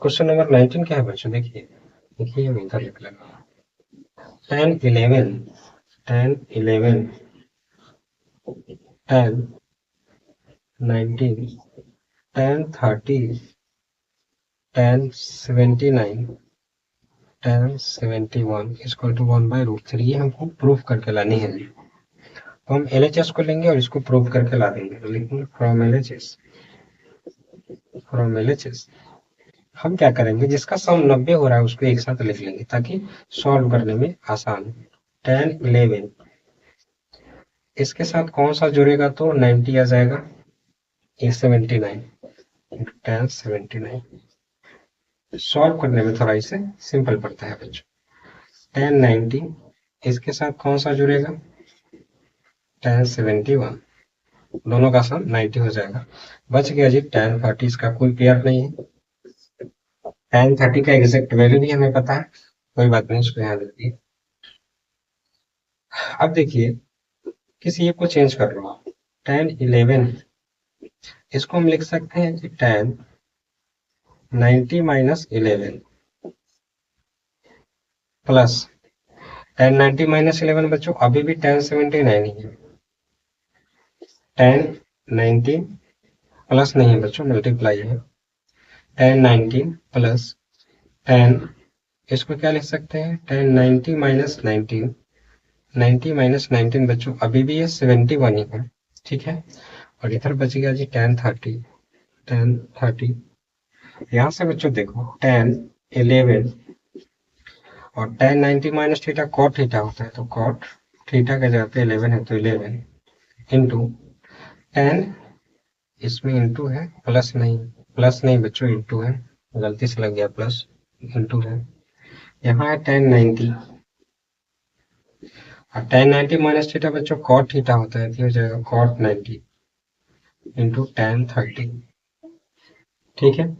A: क्वेश्चन नंबर 19 क्या है बच्चों, देखिए देखिए मैं इधर लिख लगा, tan 11 tan 11 tan 19 tan 30 tan 79 tan 71 equal to 1/√3। ये हमको प्रूफ करके लानी है। तो हम LHS को लेंगे और इसको प्रूव करके ला देंगे। तो लिखेंगे फ्रॉम LHS फ्रॉम LHS। हम क्या करेंगे, जिसका सम 90 हो रहा है उसको एक साथ लिख लेंगे ताकि सॉल्व करने में आसान हो। 10 11 इसके साथ कौन सा जुड़ेगा तो 90 आ जाएगा, 79 10 79। सॉल्व करने में थोड़ा इसे सिंपल पड़ता है बच्चों। 10 90 इसके साथ कौन सा जुड़ेगा, 10 71, दोनों का सम 90 हो जाएगा। बच गया जी 10 30, इसका कोई पेयर नहीं है। 10 30 का एग्जैक्ट वैल्यू भी हमें पता है, कोई बात नहीं, उसको यहाँ देखिए। अब देखिए किसी एक को चेंज कर लो आप, 10 11 इसको हम लिख सकते हैं कि 10 90 माइनस 11 प्लस 10 90 माइनस 11 बच्चों अभी भी 10 79 ही है। 10 90 प्लस नहीं है बच्चों, मल्टीप्लाई है। 10 19 प्लस 10, इसको क्या लिख सकते हैं, 10 90 माइनस 19, 90 माइनस 19 बच्चों अभी भी ये 71 ही है, ठीक है। और इधर बच गया जी 10 30, 10 30 यहाँ से बच्चों देखो 10 11 और 10 90 माइनस थीटा कॉट थीटा होता है, तो कॉट थीटा के जगह पे 11 है तो 11 इंटू 10, इसमें इंटू है प्लस नहीं, प्लस नहीं बच्चों इंटू है, गलती से लग गया प्लस, इंटू है। यहाँ है 10 90 और 10 90 माइनस थीटा बच्चों कॉट थीटा होता है, तो हो जाएगा कॉट 90 इंटू 10 30, ठीक है।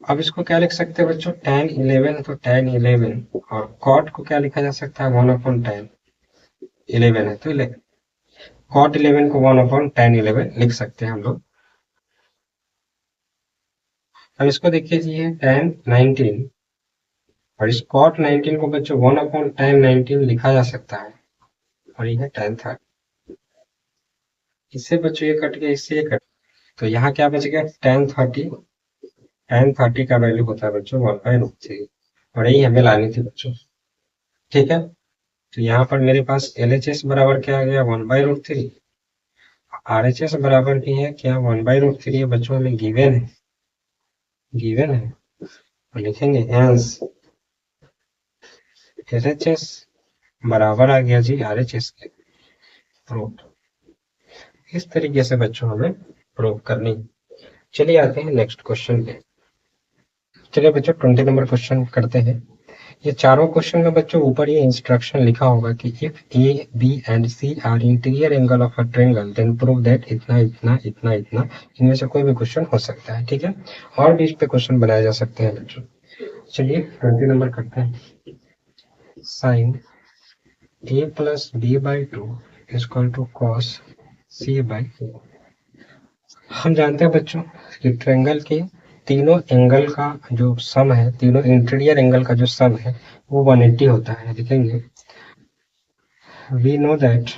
A: अब इसको क्या लिख सकते हैं बच्चों, 10 11 तो 10 11 और कॉट को क्या लिखा जा सकता है, 1/10, 11 है तो 11, कॉट 11 को 1/10 11 लिख सकते हैं हम लोग। अब इसको देखिए जी है 10 19 और इस कॉट 19 को बच्चों 1/10 19 लिखा जा सकता है, और ये है 10 30, इससे बच्चों ये कट गया, इससे ये कट, तो यहाँ क्या बच गया 10 30, 10 30 का वैल्यू होता है बच्चों 1/3, और यही हमें लानी थी बच्चों, ठीक है। तो यहाँ पर मेरे पास LHS बराबर क्या आ गया 1/3, RHS बराबर भी है क्या 1/3 है बच्चों, हमें गिवन है, गिवन है, और लिखेंगे हेंस LHS बराबर आ गया जी RHS के, प्रूफ। इस तरीके से बच्चों हमें प्रूव करनी। चलिए आते हैं नेक्स्ट क्वेश्चन पे। चलिए बच्चों 20 नंबर क्वेश्चन करते हैं। ये चारों क्वेश्चन में बच्चों ऊपर ये इंस्ट्रक्शन लिखा होगा कि if A B and C are interior angle of a triangle then prove that इतना इतना इतना इतना, इनमें से कोई भी क्वेश्चन हो सकता है, ठीक है। और भी इस पे क्वेश्चन बनाए जा सकते हैं बच्चों। चलिए 20 नंबर करते हैं। Sine A plus B by 2 equal to cos C by 4। हम जानते हैं बच्चों कि ट्रायंगल के तीनों एंगल का जो सम है, तीनों इंटीरियर एंगल का जो सम है वो 180 होता है, लिखेंगे we know that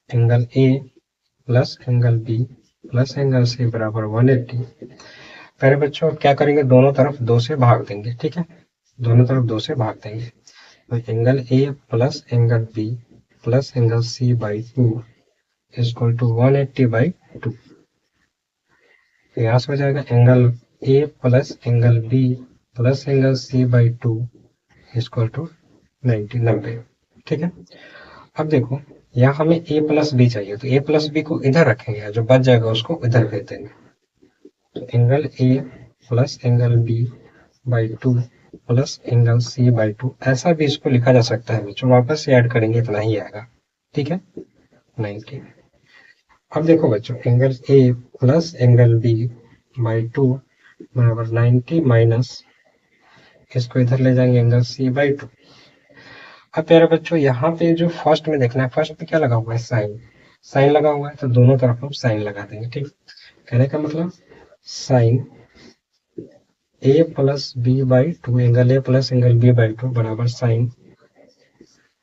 A: angle A plus angle B plus angle C बराबर 180। पहले बच्चों क्या करेंगे, दोनों तरफ 2 से भाग देंगे, ठीक है, दोनों तरफ 2 से भाग देंगे, तो angle A plus angle B plus angle C by 2 equal to 180/2। यहाँ से हो जाएगा angle A plus angle B plus angle C by 2 equal to 90, ठीक है। अब देखो यहाँ हमें A प्लस बी चाहिए, तो A प्लस बी को इधर रखेंगे, जो बच जाएगा उसको इधर भेज देंगे, तो angle A plus angle B by 2 plus angle C by 2, ऐसा भी इसको लिखा जा सकता है बच्चों, वापस से ऐड करेंगे इतना ही आएगा, ठीक है 90। अब देखो बच्चों angle A plus angle B by 2 बराबर 90 माइनस, इसको इधर ले जाएंगे एंगल C बाई 2। अब प्यारे बच्चों यहाँ पे जो फर्स्ट में देखना है, फर्स्ट पे क्या लगा हुआ है, साइन, साइन लगा हुआ है, तो दोनों तरफ हम साइन लगा देंगे, ठीक। कहने का मतलब sine A plus B by 2 angle A plus angle B by 2 बराबर साइन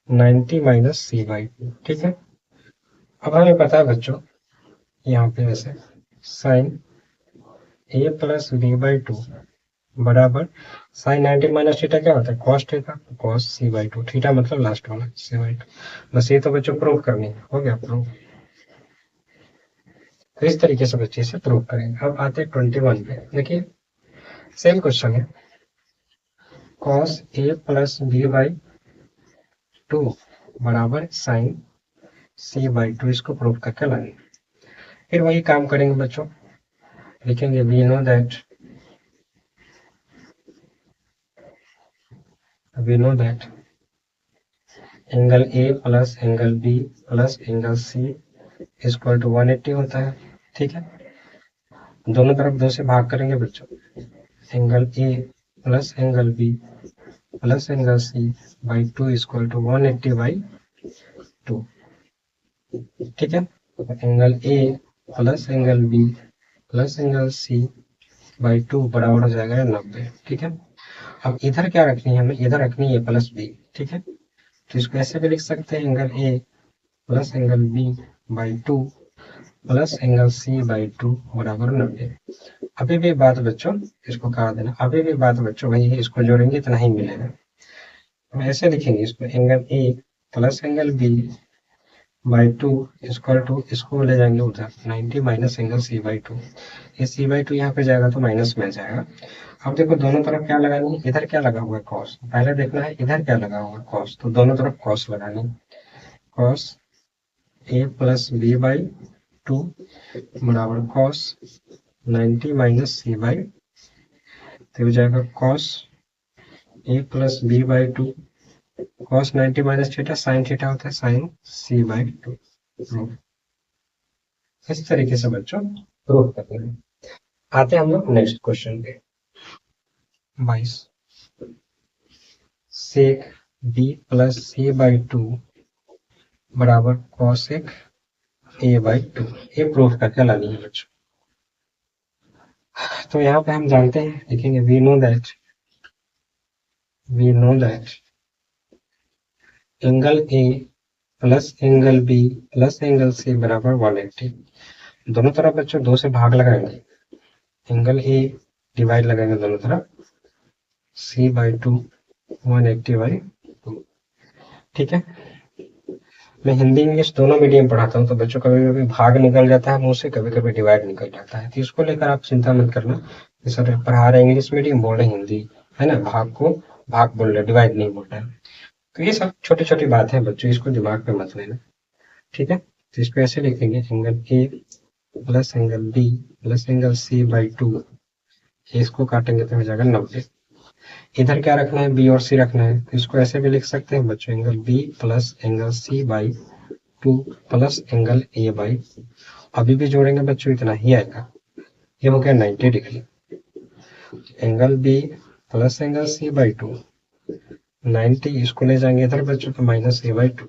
A: 90 माइनस C बाई 2, ठीक है। अब हमें पता है बच्चों यहाँ पे वैसे sine A plus B by 2 बराबर साइन 90 माइनस थीटा क्या होता है, cos theta, cos C by 2, theta मतलब लास्ट वाला C बाई 2। बस ये तो बच्चों प्रूव करनी है, हो गया प्रूव। तो इस तरीके से बच्चे इसे प्रूव करेंगे। अब आते हैं 21 पे। देखिए सेम क्वेश्चन है, cos a plus B by 2 बराबर साइन c बाई 2, इसको प्रूव करके लाएंगे। फिर वही काम करेंगे बच्चों, लिखेंगे we know that angle A plus angle B plus angle C equal to 180 होता है। ठीक है, दोनों तरफ 2 से भाग करेंगे बच्चों, angle A plus angle B plus angle C by 2 equal to 180 by 2। ठीक है, angle A plus angle B plus angle C by 2 बराबर हो जाएगा 90। ठीक है, अब इधर क्या रखनी है हमें, इधर रखनी है प्लस बी। ठीक है, तो इसको ऐसे भी लिख सकते हैं, angle A plus angle B by 2 plus angle C by 2 बराबर 90। अभी भी बात बच्चों, इसको काट देना, अभी भी बात बच्चों वही है, इसको जोड़ेंगे इतना ही मिलेगा। हम ऐसे लिखेंगे इसको, angle A plus angle B by 2 equal टू, इसको ले जाएंगे उधर 90 माइनस एंगल सी बाई 2, ये सी बाई 2 यहाँ पे जाएगा तो माइनस में जाएगा। अब देखो दोनों तरफ क्या लगानी है, इधर क्या लगा हुआ है कॉस, पहले देखना है इधर क्या लगा हुआ है कॉस, तो दोनों तरफ कॉस लगानी, cos A plus B by 2 बराबर कॉस 90 माइनस सी बाई, तो हो जाएगा cos A plus B by 2 cos 90 minus theta sine theta होता है साइन c बाई 2। इस तरीके से बच्चों प्रूव करते हैं। आते हैं हम लोग नेक्स्ट क्वेश्चन पे। 22 सेक b प्लस सी बाई 2 बराबर कॉसेक a बाई 2, ये प्रूव करके लानी है बच्चों। तो यहाँ पे हम जानते हैं, लिखेंगे we know that angle A plus angle B plus angle C बराबर 180। दोनों तरफ बच्चों 2 से भाग लगाएंगे, एंगल ए डिवाइड लगाएंगे दोनों तरफ, सी बाई 2 180 बाई 2। ठीक है, मैं हिंदी इंग्लिश दोनों मीडियम पढ़ाता हूँ, तो बच्चों कभी कभी भाग निकल जाता है मुंह से, कभी कभी डिवाइड निकल जाता है, तो इसको लेकर आप चिंता मत करना कि सर पढ़ा रहे इंग्लिश मीडियम बोल रहे हिंदी, है ना, भाग को भाग बोल रहे, डिवाइड नहीं बोल रहे। तो ये सब छोटी छोटी बात है बच्चों, इसको दिमाग पे मत लेना। ठीक है, तो इसको ऐसे लिखेंगे, angle A plus angle B plus angle C by 2, इसको काटेंगे तो हो जाएगा 90। इधर क्या रखना है, बी और सी रखना है, तो इसको ऐसे भी लिख सकते हैं बच्चों, angle B plus angle C by 2 plus angle A by, अभी भी जोड़ेंगे बच्चों इतना ही आएगा, ये हो गया 90 degree. Angle B plus angle C by 2 90, इसको ले जाएंगे इधर बच्चों तो माइनस ए बाई 2,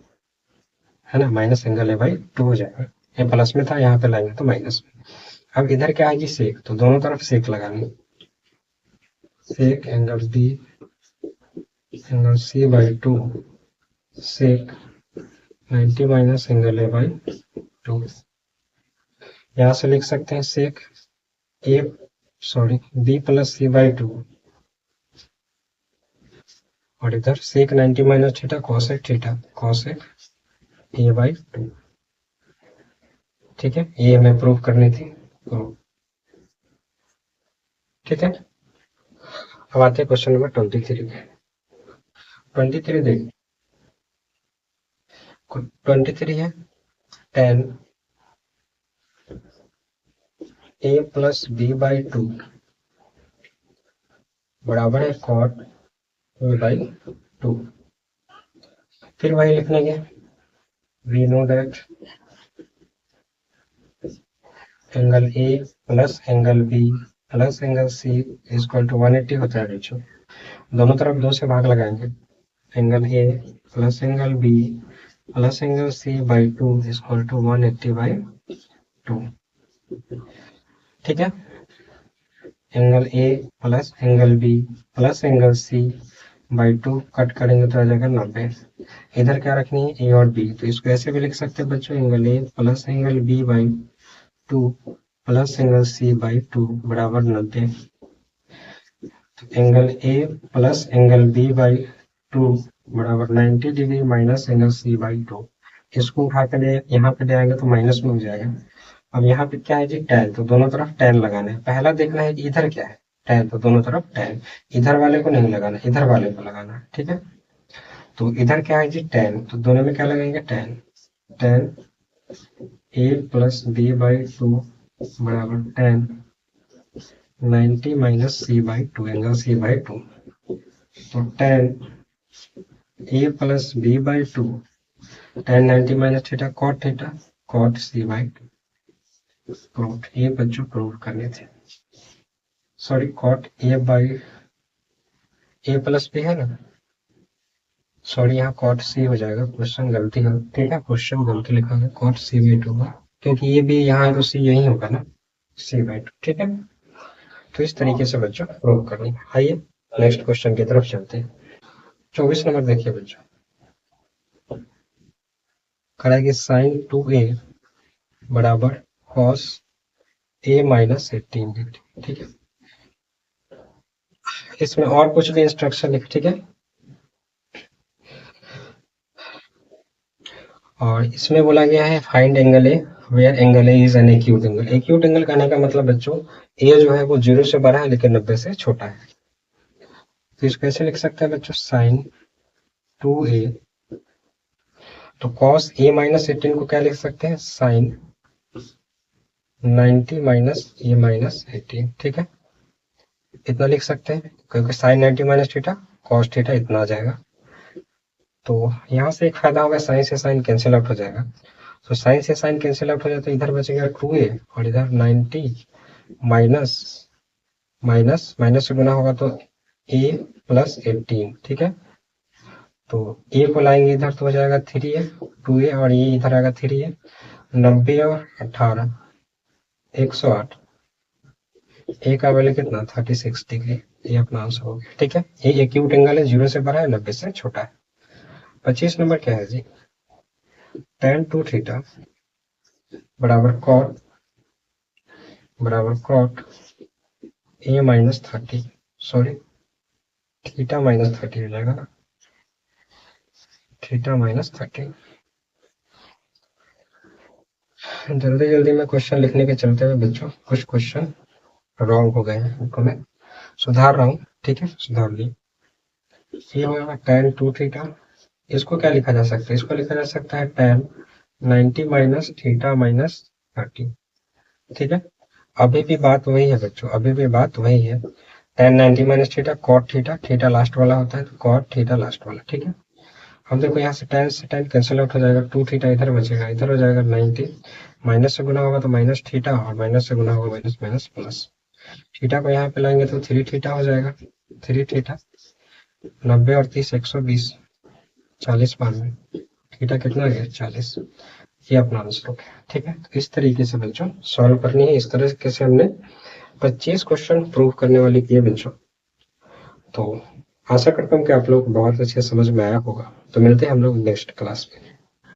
A: है ना, माइनस एंगल ए बाई 2 हो जाएगा, ये प्लस में था यहाँ पे लाएंगे तो माइनस में। अब इधर क्या आएगी सेक, तो दोनों तरफ सेक लगाएंगे, sec angle B angle C by 2 sec 90 minus angle A by 2। यहाँ से लिख सकते हैं sec B plus C by 2, और इधर sec 90 minus theta cosec A by 2। ठीक है, ये हमें प्रूव करनी थी, तो ठीक है। अब आते हैं क्वेश्चन नंबर 23 पे। 23 देखिए, 23 है tan a plus B by 2 बराबर है cot a बाई 2। फिर वही लिखने के, we know that angle A plus angle B plus angle C equal to 180 होता है बच्चों। दोनों तरफ 2 से भाग लगाएंगे, angle A plus angle B plus angle C by 2 equal to 180 by 2। ठीक है, angle A plus angle B plus angle C by 2 cut करेंगे तो आ जाएगा 90। इधर क्या रखनी है, ए और बी, तो इसको ऐसे भी लिख सकते हैं बच्चों, angle A plus angle B by 2 plus angle C by 2 बराबर 90। तो angle A plus angle B by 2 बराबर 90 degree minus angle C by 2, इसको उठा कर यहाँ पे ले आएंगे तो माइनस में हो जाएगा, अब यहाँ पे क्या है जी, tan, तो दोनों तरफ tan लगाना है। पहला देखना है कि इधर क्या है, tan, तो दोनों तरफ tan, इधर वाले को नहीं लगाना, इधर वाले को लगाना है, ठीक है। तो इधर क्या है जी, tan, तो दोनों में क्या लगाएंगे, tan, tan a plus B by two बराबर tan 90 minus C by two, angle C by two. तो tan a plus B by two tan 90 minus theta cot theta cot C by two. Proof, ये बच्चों proof करने थे, sorry cot A by A plus B है ना, sorry यहाँ cot C हो जाएगा, क्वेश्चन गलती है, ठीक है, क्वेश्चन गलती लिखा है, कॉट सी बाई टू होगा, क्योंकि ये भी यहाँ तो सी यही होगा ना, सी बाई टू, ठीक है। तो इस तरीके से बच्चों प्रूव करनी है। आइए नेक्स्ट क्वेश्चन की तरफ चलते हैं। 24 नंबर देखिए बच्चों, कराएंगे साइन 2a बराबर कॉस a माइनस 18, ठीक है। इसमें और कुछ भी इंस्ट्रक्शन लिख, ठीक है। और इसमें बोला गया है find angle A where angle A is an acute angle. Acute angle कहने का मतलब बच्चों, ए जो है वो 0 से बड़ा है लेकिन 90 से छोटा है। तो इसको कैसे लिख सकते हैं बच्चों, साइन 2a, तो कॉस a माइनस 18 को क्या लिख सकते हैं, साइन 90 माइनस a माइनस 18, ठीक है। इतना लिख सकते हैं क्योंकि sine 90 minus theta cos theta इतना आ जाएगा। तो यहाँ से एक फायदा होगा, साइन से साइन कैंसिल आउट हो जाएगा। तो साइन से साइन कैंसिल आउट हो जाता है, इधर बचेगा 2a और इधर 90 माइनस माइनस माइनस से गुना होगा तो a प्लस 18, ठीक है। तो a को लाएंगे इधर तो हो जाएगा 3a 2a और ये इधर आएगा 3a, 90 और 18 108, ए का वैल्यू कितना 36 डिग्री, ये अपना आंसर हो गया, ठीक है। ये एक्यूट एंगल है, 0 से बड़ा है 90 से छोटा है। 25 नंबर क्या है जी, tan 2 थीटा बराबर cot a minus 30, sorry theta minus 30 हो जाएगा ना, थीटा माइनस 30। जल्दी जल्दी में क्वेश्चन लिखने के चलते हुए बच्चों कुछ क्वेश्चन रॉन्ग हो गए हैं, उनको मैं सुधार रहा हूँ, ठीक है, सुधार ली। ये होगा tan 2 थीटा, इसको क्या लिखा जा सकता है, इसको लिखा जा सकता है tan 90 माइनस थीटा माइनस 30, ठीक है। अभी भी बात वही है बच्चों, अभी भी बात वही है, tan 90 minus theta cot theta, theta last वाला होता है तो कॉट थीटा लास्ट वाला, ठीक है। हम देखो यहाँ से tan कैंसिल आउट हो जाएगा, 2 थीटा इधर बचेगा, इधर हो जाएगा 90, माइनस से गुना होगा तो माइनस थीटा और माइनस से गुना होगा माइनस माइनस प्लस, थीटा को यहाँ पे लाएंगे तो 3 थीटा हो जाएगा, 3 थीटा 90 और 30 120 40 92, थीटा कितना आ गया 40, ये अपना आंसर हो गया, ठीक है। तो इस तरीके से बच्चों सॉल्व करनी है, इस तरह से हमने 25 क्वेश्चन प्रूव करने वाले किए बच्चों। तो आशा करता हूँ कि आप लोग बहुत अच्छे समझ में आया होगा। तो मिलते हैं हम लोग नेक्स्ट क्लास में।